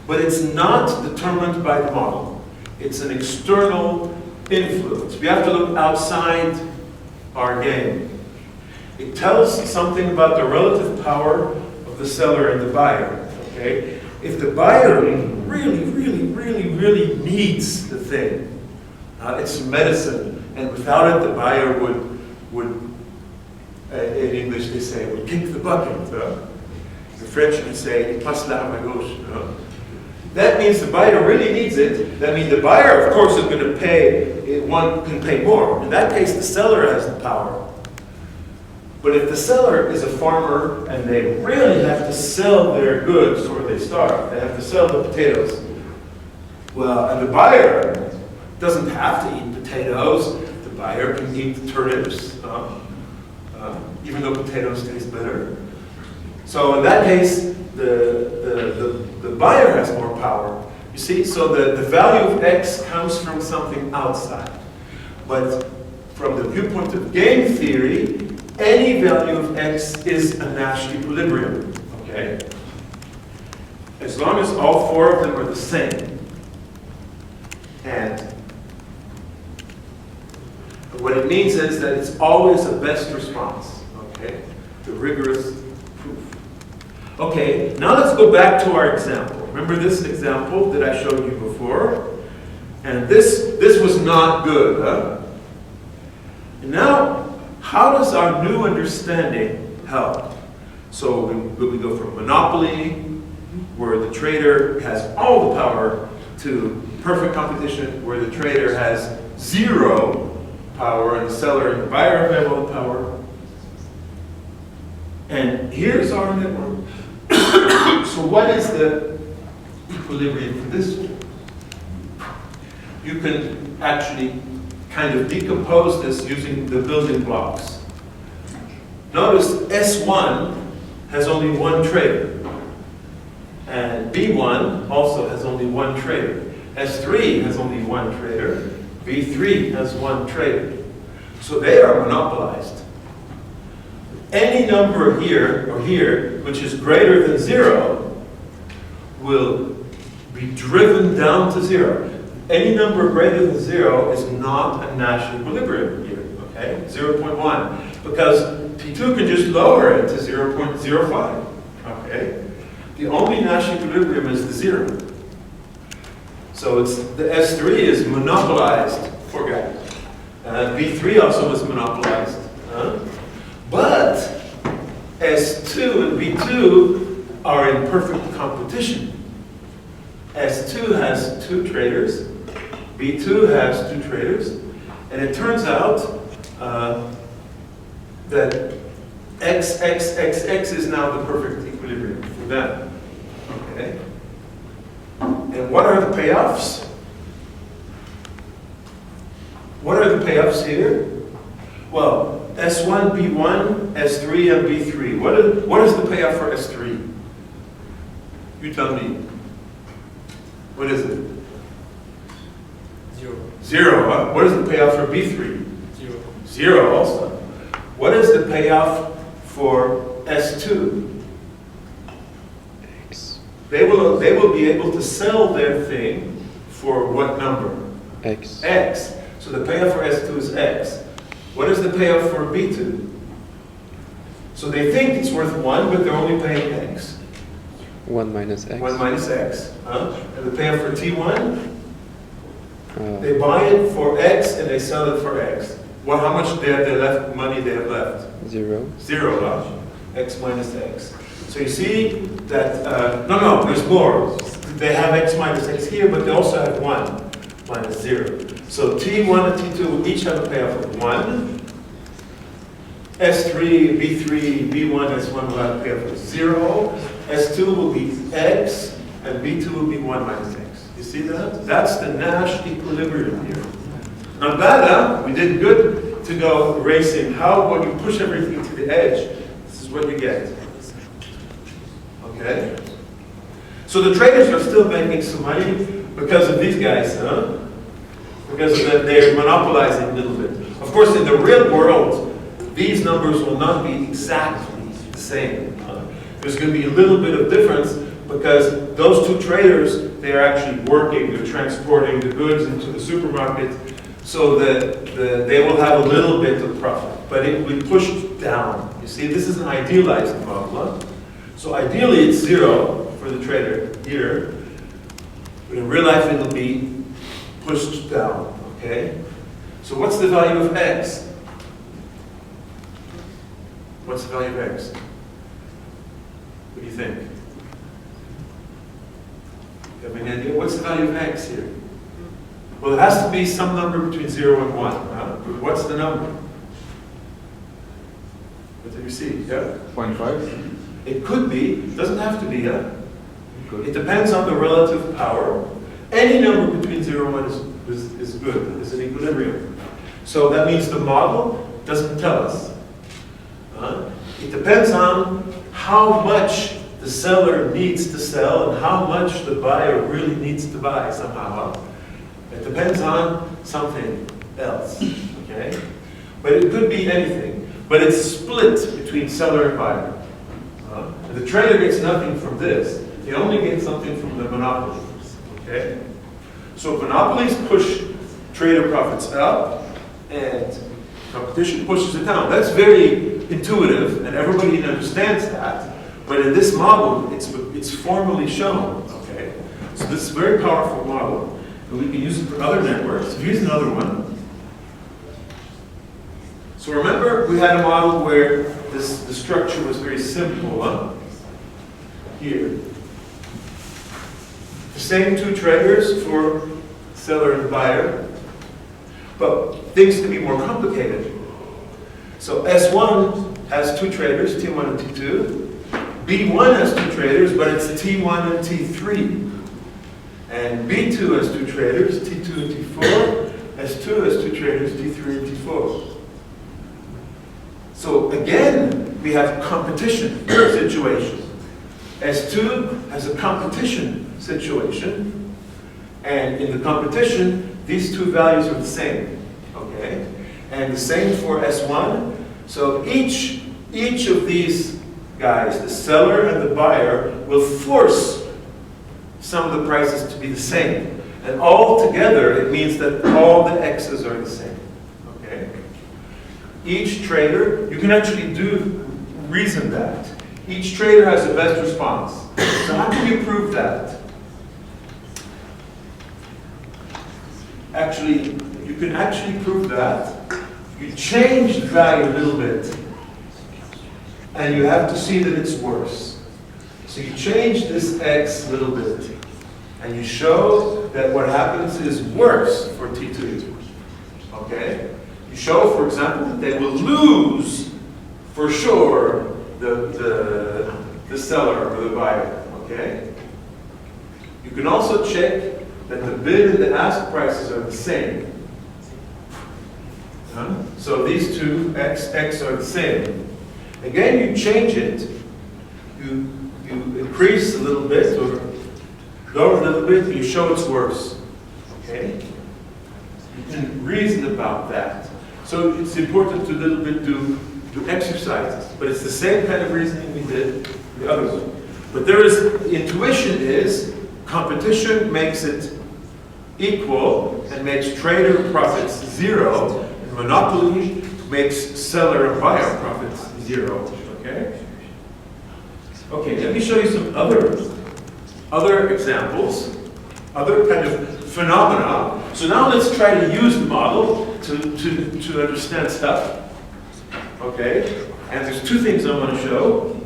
but it's not determined by the model. It's an external influence. We have to look outside our game. It tells something about the relative power of the seller and the buyer. Okay? If the buyer really needs the thing, it's medicine, and without it, the buyer would in English they say, would kick the bucket. The French would say, passe l'arme à gauche. That means the buyer really needs it. That means the buyer, of course, is going to pay, one can pay more. In that case, the seller has the power. But if the seller is a farmer and they really have to sell their goods or they starve, they have to sell the potatoes. Well, and the buyer doesn't have to eat potatoes. The buyer can eat turnips, even though potatoes taste better. So in that case, the buyer has more power. You see, so the value of X comes from something outside. But from the viewpoint of game theory, any value of X is a Nash equilibrium, okay? As long as all four of them are the same. And what it means is that it's always a best response, okay? The rigorous proof. Okay, now let's go back to our example. Remember this example that I showed you before? And this was not good, huh? And now, how does our new understanding help? So we go from monopoly, where the trader has all the power, to perfect competition, where the trader has zero power and the seller and the buyer have all the power. And here's our network. So what is the equilibrium for this? You can actually kind of decompose this using the building blocks. Notice S1 has only one trader. And B1 also has only one trader. S3 has only one trader. B3 has one trader. So they are monopolized. Any number here or here, which is greater than 0, will be driven down to 0. Any number greater than 0 is not a Nash equilibrium here, okay? 0.1, because P2 can just lower it to 0.05, okay? The only Nash equilibrium is the 0. So it's the S3 is monopolized, poor guy. B3 also is monopolized. But S2 and B2 are in perfect competition. S2 has 2 traders, B2 has 2 traders, and it turns out that X is now the perfect equilibrium for them. Okay? And what are the payoffs? What are the payoffs here? Well, S1, B1, S3, and B3. What is the payoff for S3? You tell me. What is it? 0. 0, huh? What is the payoff for B3? 0. 0 also. What is the payoff for S2? X. They will be able to sell their thing for what number? X. X. So the payoff for S2 is X. What is the payoff for B2? So they think it's worth 1, but they're only paying X. 1 minus X. 1 minus X. And the payoff for T1? They buy it for X and they sell it for X. Well, how much money they have left? 0. 0, huh? X minus X. So you see that, no, there's more. They have X minus X here, but they also have 1 minus 0. So T1 and T2 will each have a payoff of 1. S3, B3, B1, S1 will have a payoff of 0. S2 will be X, and B2 will be 1 minus X. You see that? That's the Nash equilibrium here. Not bad, huh? We did good to go racing, when you push everything to the edge, this is what you get. Okay? So the traders are still making some money because of these guys, huh? Because of that they're monopolizing a little bit. Of course, in the real world, these numbers will not be exactly the same. There's going to be a little bit of difference because those two traders, they are actually working, they're transporting the goods into the supermarket so that they will have a little bit of profit, but it will be pushed down. You see, this is an idealized model. Huh? So ideally it's 0 for the trader here, but in real life it'll be pushed down, okay? So what's the value of x? What's the value of x? What do you think? You have any idea? What's the value of x here? Well, it has to be some number between 0 and 1. Huh? What's the number? What did you see? Yeah? 0.5? It could be. It doesn't have to be. Yeah? It depends on the relative power. Any number between 0 and 1 is good. Is an equilibrium. So that means the model doesn't tell us. It depends on how much the seller needs to sell and how much the buyer really needs to buy somehow. It depends on something else, okay? But it could be anything. But it's split between seller and buyer. And the trader gets nothing from this. He only gets something from the monopolies, okay? So monopolies push trader profits up and competition pushes it down. That's very intuitive and everybody understands that. But in this model, it's formally shown, okay? So this is a very powerful model. And we can use it for other networks. Here's another one. So remember, we had a model where the structure was very simple. Huh? Here. The same two traders for seller and buyer. But things can be more complicated. So S1 has two traders, T1 and T2. B1 has two traders, but it's T1 and T3. And B2 has two traders, T2 and T4. S2 has two traders, T3 and T4. So again, we have competition situation. S2 has a competition situation. And in the competition, these two values are the same. Okay? And the same for S1. So each of these guys, the seller and the buyer, will force some of the prices to be the same. And all together, it means that all the x's are the same. Okay? Each trader, you can actually reason that. Each trader has the best response. So how can you prove that? Actually, you can actually prove that. You change the value a little bit, and you have to see that it's worse. So you change this x a little bit, and you show that what happens is worse for T2. Okay? You show, for example, that they will lose, for sure, the seller or the buyer. Okay? You can also check that the bid and the ask prices are the same. So these two x are the same. Again, you change it. You increase a little bit or lower a little bit, and you show it's worse. Okay? You can reason about that. So it's important to a little bit do exercises, but it's the same kind of reasoning we did the other one. But there is, intuition is, competition makes it equal and makes trader profits 0, and monopoly makes seller and buyer profits 0. Okay? Okay, let me show you some other examples, other kind of phenomena. So now let's try to use the model to understand stuff. Okay? And there's two things I want to show.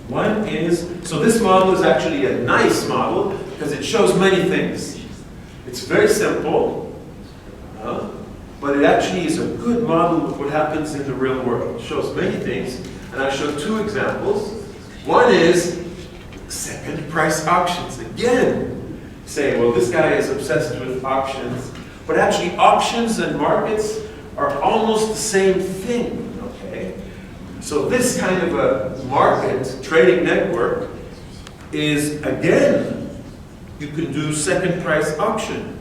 One is, so this model is actually a nice model because it shows many things. It's very simple, but it actually is a good model of what happens in the real world. It shows many things, and I show two examples. One is second price auctions. Again, say, well, this guy is obsessed with auctions, but actually auctions and markets are almost the same thing, okay? So this kind of a market, trading network, is, again, you can do second price auction.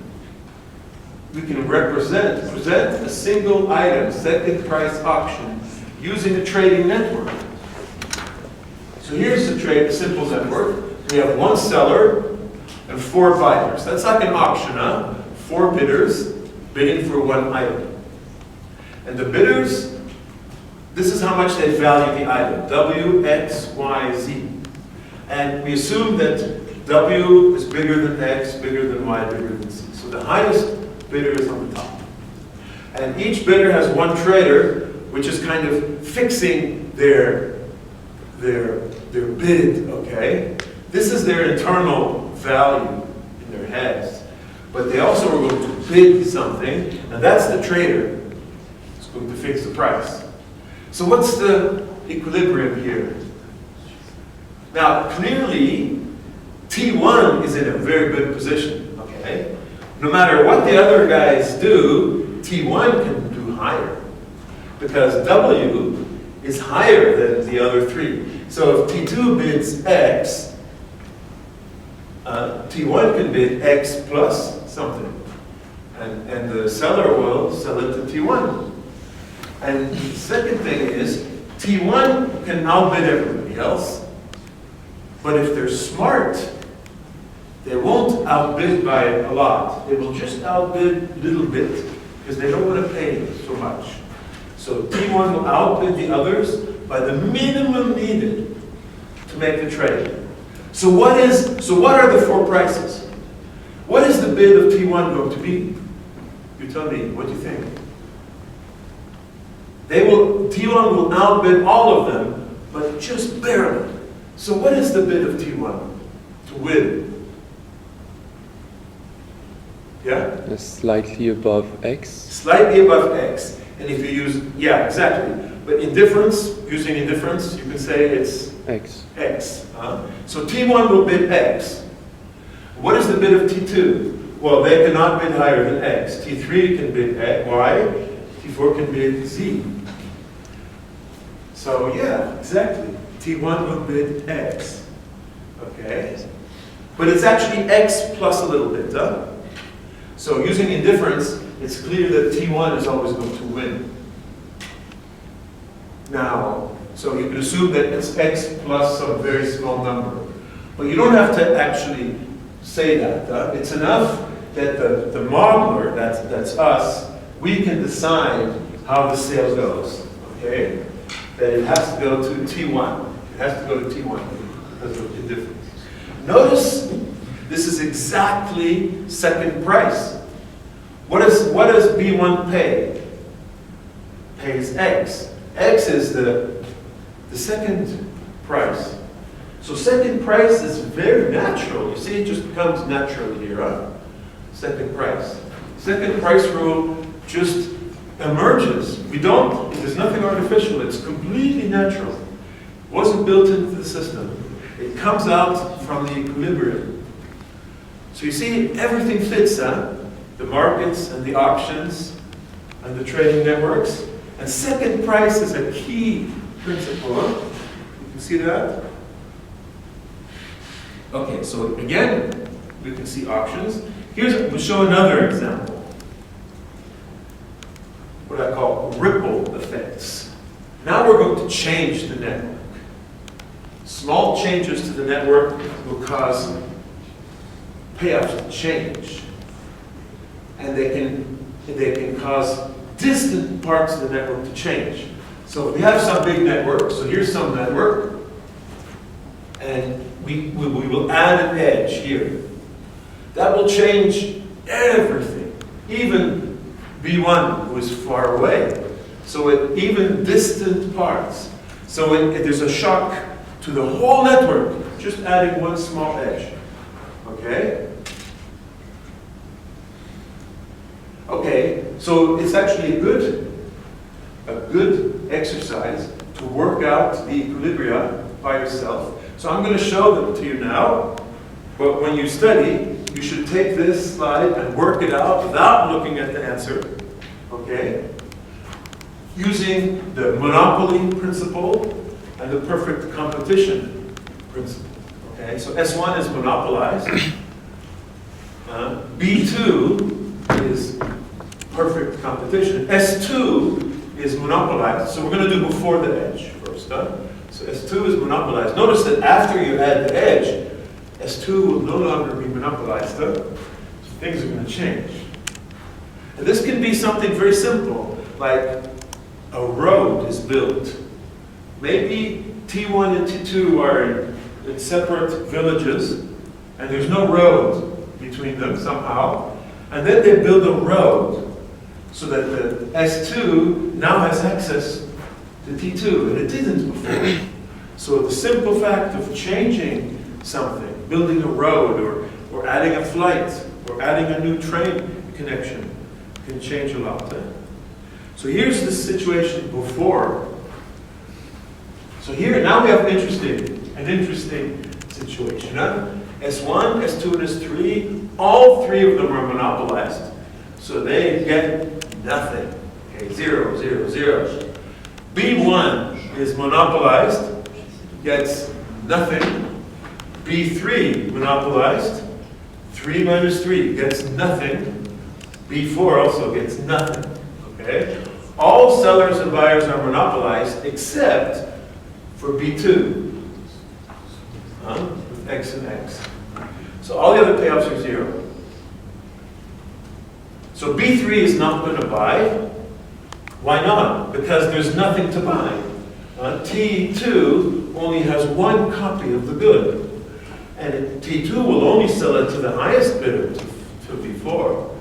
We can present a single item, second price auction, using a trading network. So here's a simple network. We have one seller and 4 buyers. That's like an auction, huh? 4 bidders bidding for one item. And the bidders, this is how much they value the item. W, X, Y, Z. And we assume that W is bigger than X, bigger than Y, bigger than Z. So the highest bidder is on the top. And each bidder has one trader, which is kind of fixing their bid, okay? This is their internal value in their heads. But they also are going to bid something, and that's the trader. It's going to fix the price. So what's the equilibrium here? Now, clearly, T1 is in a very good position, okay? No matter what the other guys do, T1 can do higher, because W is higher than the other 3. So if T2 bids X, T1 can bid X plus something. And the seller will sell it to T1. And the second thing is, T1 can outbid everybody else, but if they're smart, they won't outbid by a lot. They will just outbid a little bit, because they don't want to pay so much. So T1 will outbid the others by the minimum needed to make the trade. So what are the 4 prices? What is the bid of T1 going to be? You tell me, what do you think? T1 will outbid all of them, but just barely. So what is the bid of T1 to win? Yeah? Slightly above X. Slightly above X. And if you use, yeah, exactly. But indifference, using indifference, you can say it's X. X. So T1 will bid X. What is the bid of T2? Well, they cannot bid higher than X. T3 can bid Y. T4 can bid Z. So yeah, exactly. T1 will bid X. Okay? But it's actually X plus a little bit, huh? So using indifference, it's clear that T1 is always going to win. Now, so you can assume that it's X plus some very small number. But you don't have to actually say that. It's enough that the modeler, that's us, we can decide how the sale goes. Okay? That it has to go to T1. It has to go to T1 because of indifference. Notice this is exactly second price. What does B1 pay? Pays X. X is the second price. So second price is very natural. You see, it just becomes natural here, huh? Second price. Second price rule just emerges. There's nothing artificial. It's completely natural. It wasn't built into the system. It comes out from the equilibrium. So you see, everything fits, huh? The markets and the options and the trading networks. And second price is a key principle. Huh? You can see that? Okay, so again, we can see options. We'll show another example. What I call ripple effects. Now we're going to change the network. Small changes to the network will cause payoffs to change. And they can cause distant parts of the network to change. So we have some big network. So here's some network. And we will add an edge here. That will change everything. Even B1 was far away. So even distant parts. So there's a shock to the whole network, just adding one small edge. Okay? Okay, so it's actually a good exercise to work out the equilibria by yourself. So I'm going to show them to you now. But when you study, you should take this slide and work it out without looking at the answer. Okay? using the monopoly principle and the perfect competition principle. Okay, so S1 is monopolized. B2 is perfect competition. S2 is monopolized. So we're going to do before the edge first. So S2 is monopolized. Notice that after you add the edge, S2 will no longer be monopolized. So things are going to change. And this can be something very simple, like a road is built. Maybe T1 and T2 are in separate villages, and there's no road between them somehow. And then they build a road so that the S2 now has access to T2, and it didn't before. So the simple fact of changing something, building a road, or adding a flight, or adding a new train connection, can change a lot. So here's the situation before. So here, now we have an interesting situation. S1, S2, and S3, all three of them are monopolized. So they get nothing. Okay, 0, 0, 0. B1 is monopolized, gets nothing. B3 monopolized, 3 minus 3 gets nothing. B4 also gets nothing. Okay? All sellers and buyers are monopolized except for B2. With X and X. So all the other payoffs are 0. So B3 is not going to buy. Why not? Because there's nothing to buy. T2 only has one copy of the good. And T2 will only sell it to the highest bidder, to B4.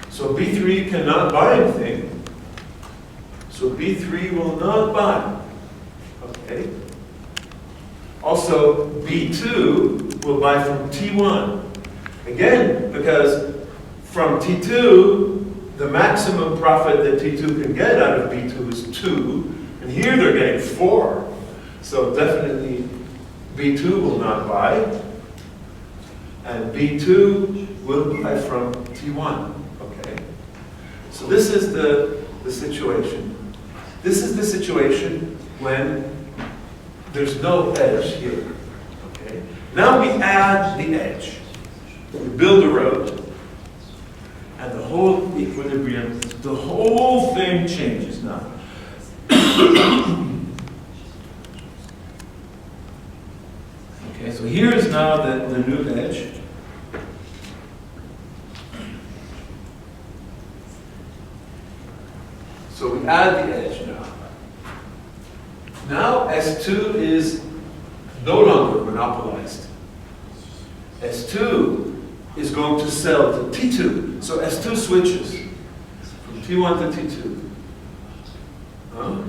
So B3 cannot buy anything. So B3 will not buy. Okay? Also, B2 will buy from T1. Again, because from T2, the maximum profit that T2 can get out of B2 is 2. And here they're getting 4. So definitely B2 will not buy. And B2 will buy from T1. Okay? So this is the situation. This is the situation when there's no edge here. Okay? Now we add the edge. We build a road. And the whole equilibrium, the whole thing changes now. Okay, so here is now the new edge. So we add the edge now. Now S2 is no longer monopolized. S2 is going to sell to T2. So S2 switches from T1 to T2. Huh?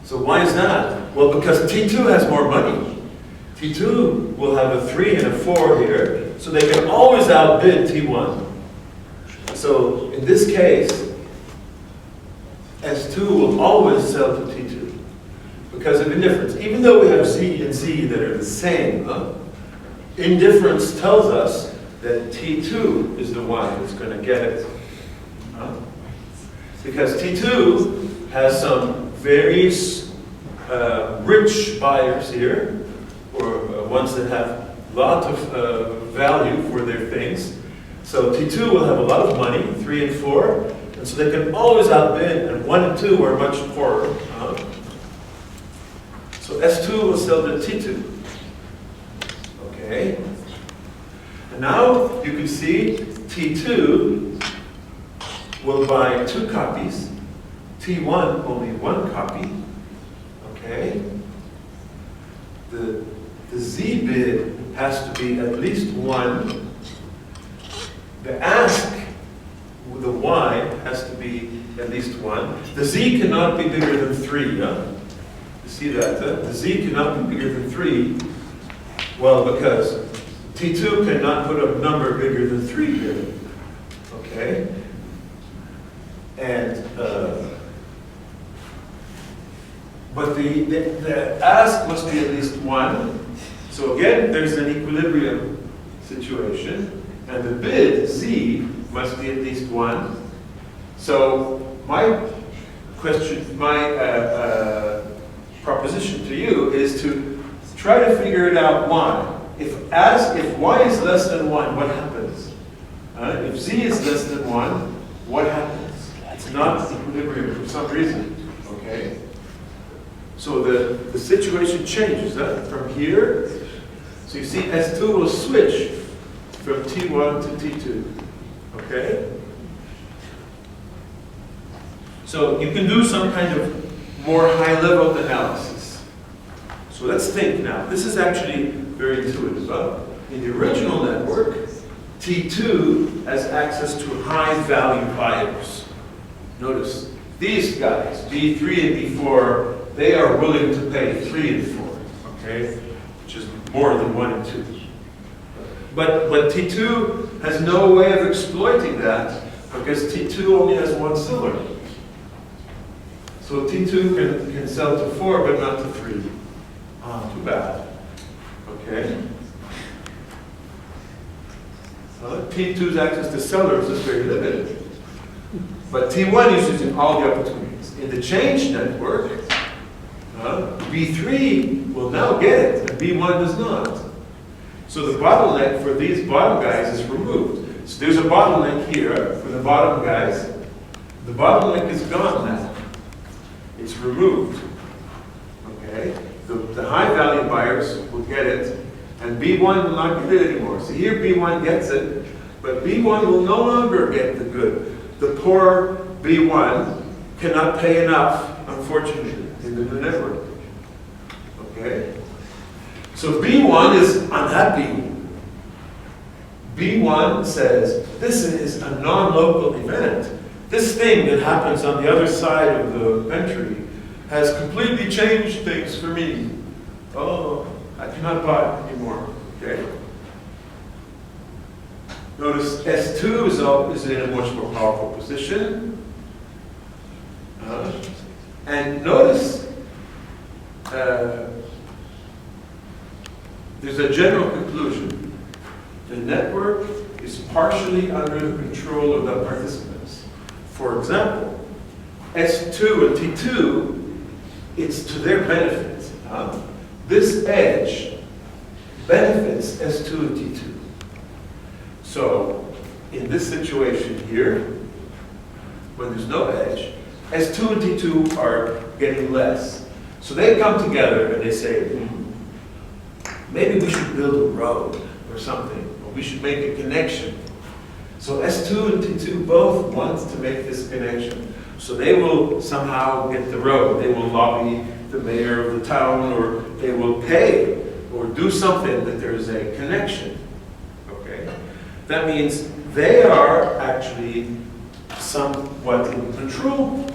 So why is that? Well, because T2 has more money. T2 will have a 3 and a 4 here, so they can always outbid T1. So in this case, S2 will always sell to T2 because of indifference. Even though we have Z and Z that are the same, indifference tells us that T2 is the one that's going to get it. Because T2 has some very rich buyers here, or ones that have a lot of value for their things. So T2 will have a lot of money, 3 and 4, and so they can always outbid, and 1 and 2 are much poorer. So S2 will sell to T2. Okay? And now you can see T2 will buy 2 copies, T1 only 1 copy. Okay? The Z bid has to be at least 1. The ask, the Y, has to be at least 1. The Z cannot be bigger than 3. You see that? The Z cannot be bigger than 3. Well, because T2 cannot put a number bigger than 3 here. Okay? And, but the ask must be at least 1. So again, there's an equilibrium situation. And the bid, Z, must be at least 1. So my proposition to you is to try to figure it out why. If y is less than 1, what happens? If z is less than 1, what happens? It's not equilibrium for some reason. Okay? So the situation changes from here. So you see S2 will switch from T1 to T2. Okay? So you can do some kind of more high-level analysis. So let's think now. This is actually very intuitive. In the original network, T2 has access to high-value buyers. Notice these guys, B3 and B4, they are willing to pay 3 and 4, okay? Which is more than 1 and 2. But T2 has no way of exploiting that because T2 only has 1 seller. So T2 can sell to 4 but not to 3. Too bad. Okay? T2's access to sellers is very limited. But T1 is using all the opportunities. In the change network, B3 will now get it, and B1 does not. So the bottleneck for these bottom guys is removed. So there's a bottleneck here for the bottom guys. The bottleneck is gone now. It's removed. Okay? The high value buyers will get it, and B1 will not get it anymore. So here B1 gets it, but B1 will no longer get the good. The poor B1 cannot pay enough, unfortunately, in the new network. Okay? So B1 is unhappy. B1 says, this is a non-local event. This thing that happens on the other side of the country has completely changed things for me. Oh, I cannot buy anymore. Okay? Notice S2 is in a much more powerful position. And notice there's a general conclusion. The network is partially under the control of the participants. For example, S2 and T2, it's to their benefit. This edge benefits S2 and T2. So, in this situation here, when there's no edge, S2 and T2 are getting less. So they come together and they say, maybe we should build a road or something, or we should make a connection. So S2 and T2 both want to make this connection. So they will somehow get the road. They will lobby the mayor of the town, or they will pay or do something that there's a connection. Okay? That means they are actually somewhat in control.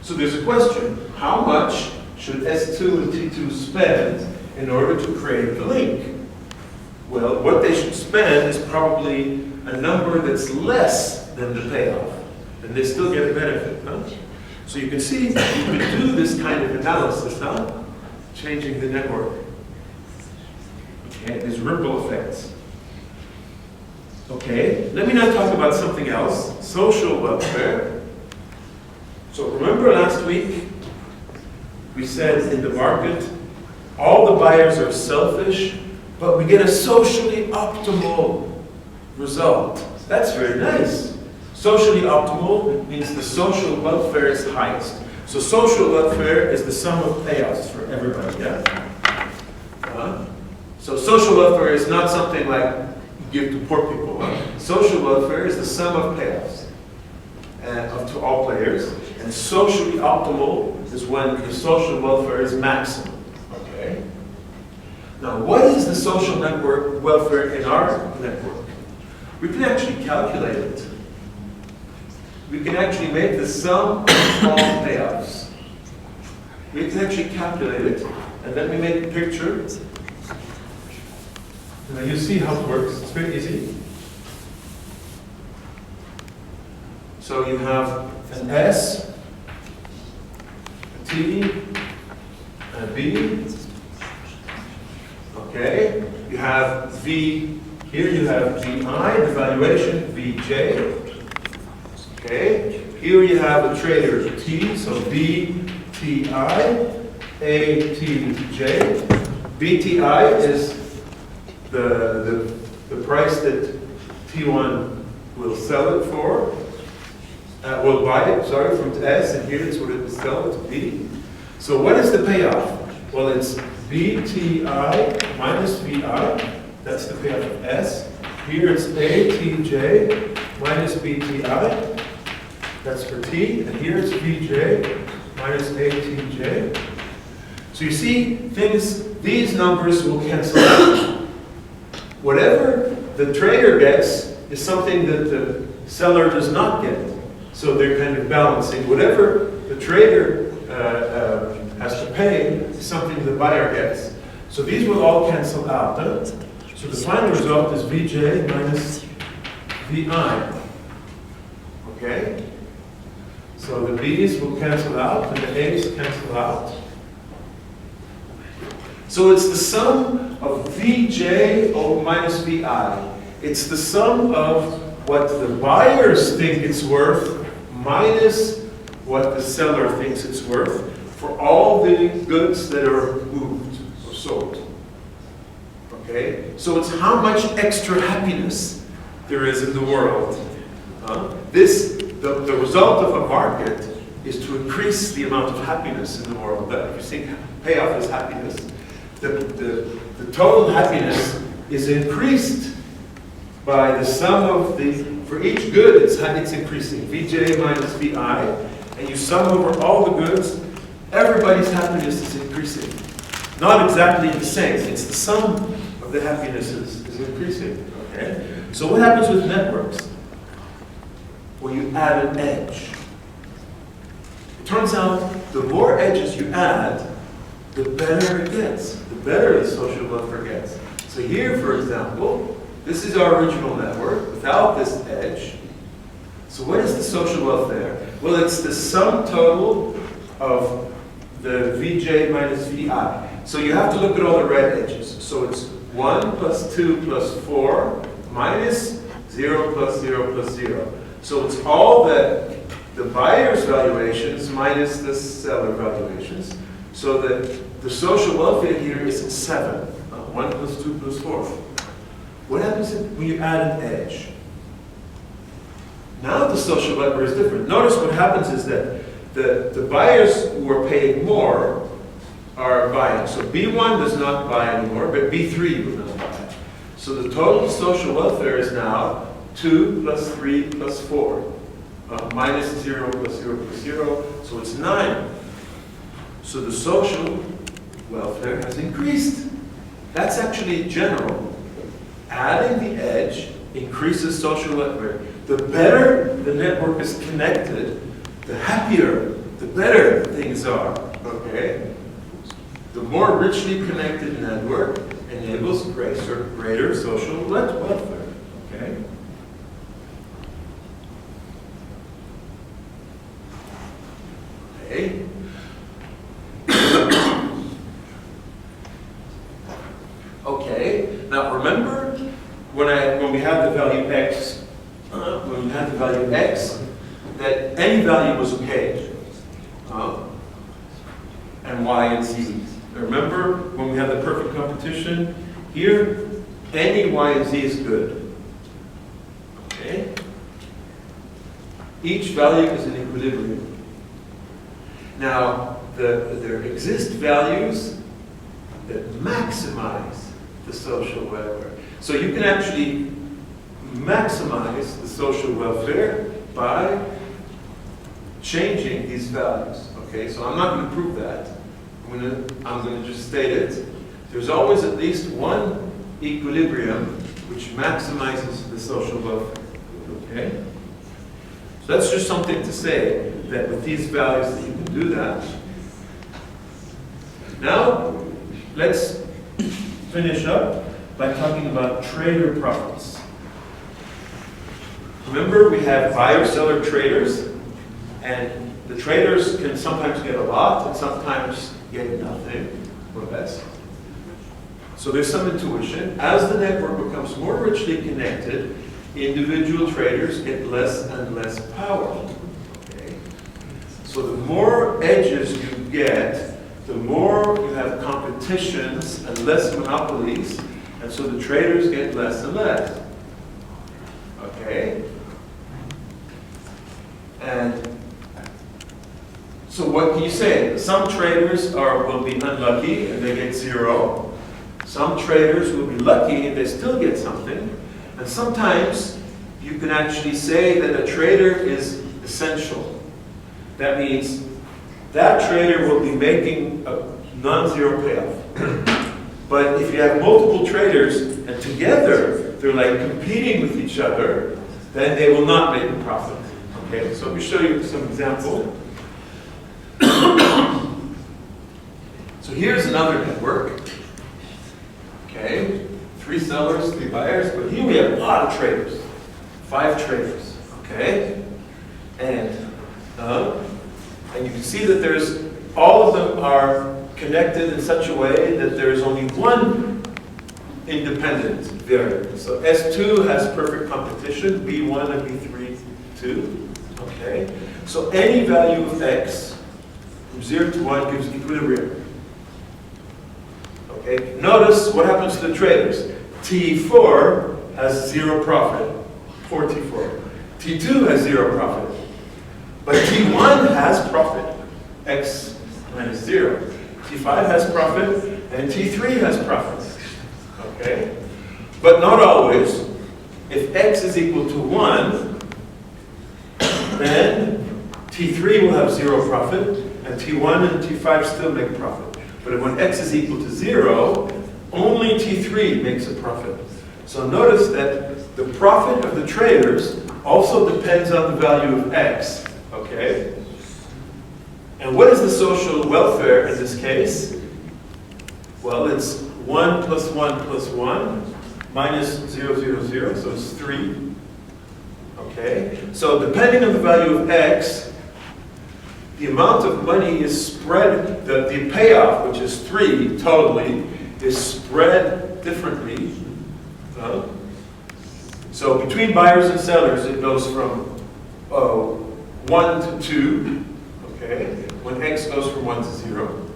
So there's a question. How much should S2 and T2 spend in order to create the link? Well, what they should spend is probably a number that's less than the payoff. And they still get a benefit, huh? So you can see, you can do this kind of analysis, huh? Changing the network. Okay, there's ripple effects. Okay, let me now talk about something else, social welfare. So remember last week, we said in the market, all the buyers are selfish, but we get a socially optimal result. That's very nice. Socially optimal means the social welfare is highest. So social welfare is the sum of payouts for everybody, yeah? So social welfare is not something like you give to poor people. Social welfare is the sum of payouts to all players. And socially optimal is when the social welfare is maximum. Okay? Now, what is the social network welfare in our network? We can actually calculate it. We can actually make the sum of all payoffs. We can actually calculate it, and then we make a picture. Now you see how it works. It's very easy. So you have an S, a T, and a B. Okay. You have V. Here you have VI, the valuation, VJ. Okay. here you have a trader T, so BTI, ATJ. BTI is the price that T1 will sell it for, will buy it, sorry, from S, and here it's what it will sell it to B. So what is the payoff? Well, it's BTI minus VI, that's the payoff of S. Here it's ATJ minus BTI, that's for T, and here it's VJ minus ATJ. So you see, these numbers will cancel out. Whatever the trader gets is something that the seller does not get. So they're kind of balancing. Whatever the trader has to pay is something the buyer gets. So these will all cancel out. Huh? So the final result is VJ minus VI. Okay? So the B's will cancel out and the A's cancel out. So it's the sum of VJ minus VI. It's the sum of what the buyers think it's worth minus what the seller thinks it's worth for all the goods that are moved or sold. Okay? So it's how much extra happiness there is in the world. The result of a market is to increase the amount of happiness in the world. That if you see payoff is happiness, the total happiness is increased by the sum of for each good it's increasing, VJ minus VI, and you sum over all the goods, everybody's happiness is increasing. Not exactly the same, it's the sum of the happinesses is increasing. Okay? So what happens with networks? Well, you add an edge. It turns out the more edges you add, the better it gets, the better the social welfare gets. So here, for example, this is our original network without this edge. So what is the social welfare? Well, it's the sum total of the VJ minus VI. So you have to look at all the red edges. So it's 1 plus 2 plus 4 minus 0 plus 0 plus 0. So it's all the buyer's valuations minus the seller valuations. So that the social welfare here is 7. 1 plus 2 plus 4. What happens when you add an edge? Now the social welfare is different. Notice what happens is that the buyers who are paying more are buying. So B1 does not buy anymore, but B3 will not buy. So the total social welfare is now 2 plus 3 plus 4. Minus 0 plus 0 plus 0, so it's 9. So the social welfare has increased. That's actually general. Adding the edge increases social welfare. The better the network is connected, the happier, the better things are. Okay? The more richly connected network enables greater social welfare. Okay? Okay. Okay. Now remember when we had the value x, that any value was okay, and y and z. Remember when we had the perfect competition? Here, any y and z is good. Okay. Each value is in equilibrium. Now, there exist values that maximize the social welfare. So you can actually maximize the social welfare by changing these values. Okay, so I'm not going to prove that. I'm going to just state it. There's always at least one equilibrium which maximizes the social welfare. Okay? So that's just something to say that with these values that you can do that. Now, let's finish up by talking about trader profits. Remember, we have buyer-seller traders, and the traders can sometimes get a lot and sometimes get nothing or less. So there's some intuition. As the network becomes more richly connected, individual traders get less and less power. So the more edges you get, the more you have competitions and less monopolies, and so the traders get less and less. Okay? And so what can you say? Some traders will be unlucky and they get 0. Some traders will be lucky and they still get something. And sometimes you can actually say that a trader is essential. That means that trader will be making a non-zero payoff. But if you have multiple traders and together they're like competing with each other, then they will not make a profit. Okay, so let me show you some example. So here's another network. Okay, 3 sellers, 3 buyers, but here we have a lot of traders. 5 traders. Okay, and you can see that there's all of them are connected in such a way that there's only one independent variable. So S2 has perfect competition, B1 and B3 2. Okay, so any value of x from 0 to 1 gives equilibrium. Okay, notice what happens to the traders. T4 has 0 profit, 4T4. T2 has 0 profit. But T1 has profit, x minus 0. T5 has profit, and T3 has profit. Okay? But not always. If x is equal to 1, then T3 will have 0 profit, and T1 and T5 still make profit. But when x is equal to 0, only T3 makes a profit. So notice that the profit of the traders also depends on the value of x. Okay? And what is the social welfare in this case? Well, it's 1 plus 1 plus 1 minus 0, 0, 0, so it's 3. Okay? So depending on the value of x, the amount of money is spread, the payoff, which is 3 totally, is spread differently. So between buyers and sellers, it goes from 1 to 2, okay, when x goes from 1 to 0.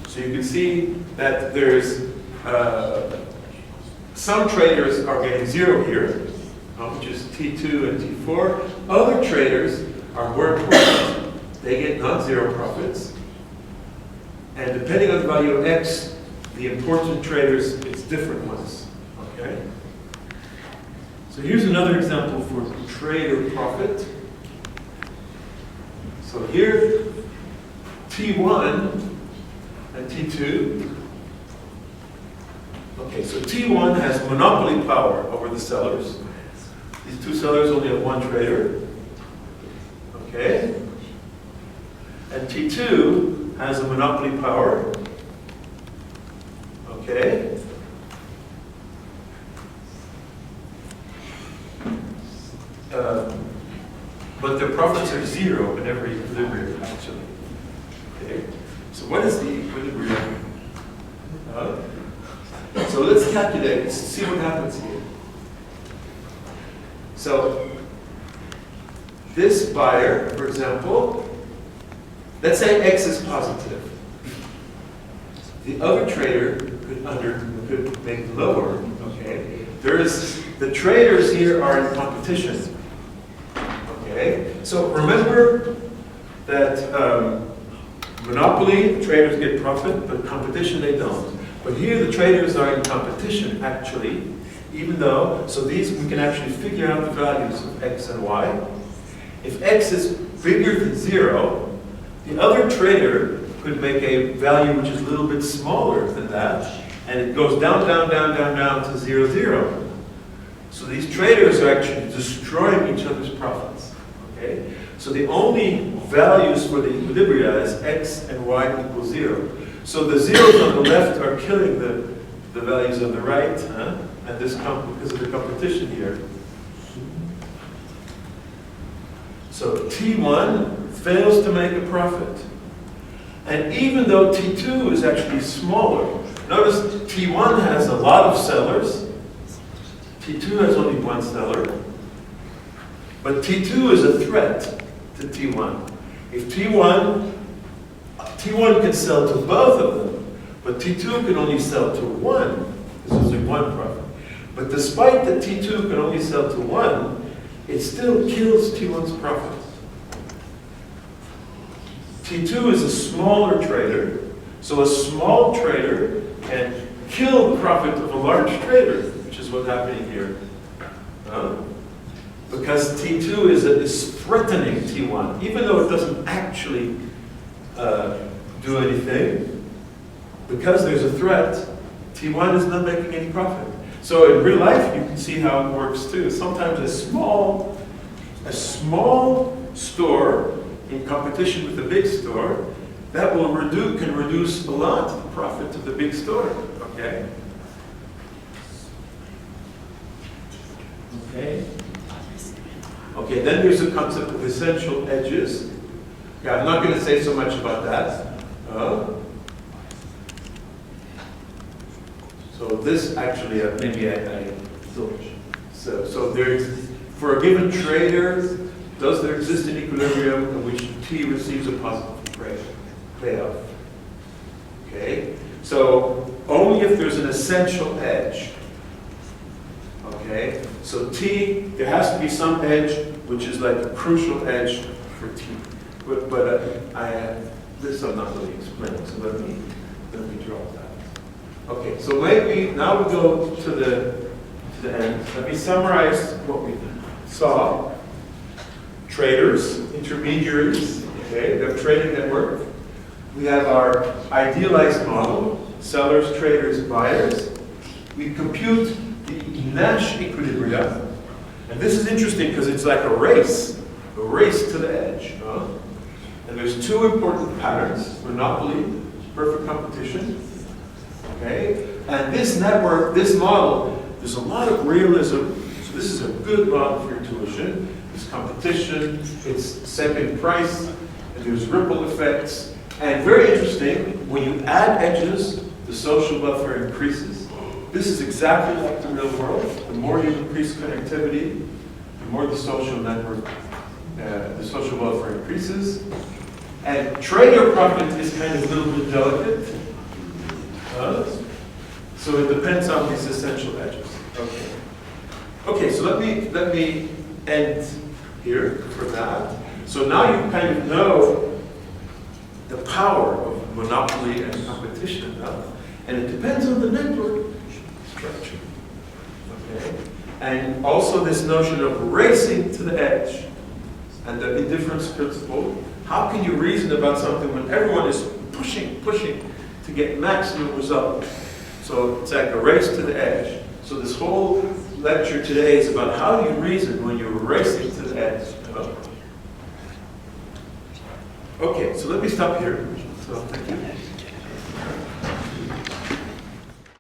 So you can see that there's some traders are getting 0 here, which is T2 and T4. Other traders are more important. They get non-zero profits. And depending on the value of x, the important traders, it's different ones. Okay? So here's another example for trader profit. So here, T1 and T2. Okay, so T1 has monopoly power over the sellers. These 2 sellers only have 1 trader. Okay? And T2 has a monopoly power. Okay? But their profits are 0 in every equilibrium, actually. Okay? So what is the equilibrium? So let's calculate, let's see what happens here. So this buyer, for example, let's say x is positive. The other trader could make lower. Okay, the traders here are in competition. Okay, so remember that monopoly, the traders get profit, but competition they don't. But here the traders are in competition actually, even though, so these we can actually figure out the values of x and y. If x is bigger than 0, the other trader could make a value which is a little bit smaller than that, and it goes down, down, down, down, down to 0, 0. So these traders are actually destroying each other's profits. Okay? So the only values for the equilibria is x and y equals 0. So the zeros on the left are killing the values on the right, and this because of the competition here. So T1 fails to make a profit. And even though T2 is actually smaller, notice T1 has a lot of sellers, T2 has only 1 seller, But T2 is a threat to T1. If T1 can sell to both of them, but T2 can only sell to one. There's only one profit. But despite that T2 can only sell to one, it still kills T1's profit. T2 is a smaller trader, so a small trader can kill the profit of a large trader, which is what's happening here. Because T2 is threatening T1, even though it doesn't actually do anything. Because there's a threat, T1 is not making any profit. So in real life, you can see how it works too. Sometimes a small store in competition with the big store, that can reduce a lot the profit of the big store. Okay. Okay, then there's the concept of essential edges. Okay, I'm not going to say so much about that. So this actually, maybe I so there's, for a given trader, does there exist an equilibrium in which T receives a positive payoff? Okay, so only if there's an essential edge. Okay, so T, there has to be some edge which is like a crucial edge for T. But this I'm not really explaining, so let me drop that. Okay, so maybe now we go to the end. Let me summarize what we saw. Traders, intermediaries, okay, we have trading network. We have our idealized model, sellers, traders, buyers. We compute the Nash equilibria. And this is interesting because it's like a race to the edge. And there's two important patterns: monopoly, perfect competition. Okay? And this network, this model, there's a lot of realism. So this is a good model for your tuition. It's competition, it's set in price, and there's ripple effects. And very interesting, when you add edges, the social buffer increases. This is exactly like the real world. The more you increase connectivity, the more the social network, the social buffer increases. And trader profit is kind of a little bit delicate. So it depends on these essential edges. Okay. Okay, so let me end here for that. So now you kind of know the power of monopoly and competition. And it depends on the network structure. Okay? And also this notion of racing to the edge and the indifference principle. How can you reason about something when everyone is pushing to get maximum result? So it's like a race to the edge. So this whole lecture today is about how do you reason when you're racing to the edge. Okay, so let me stop here. So thank you.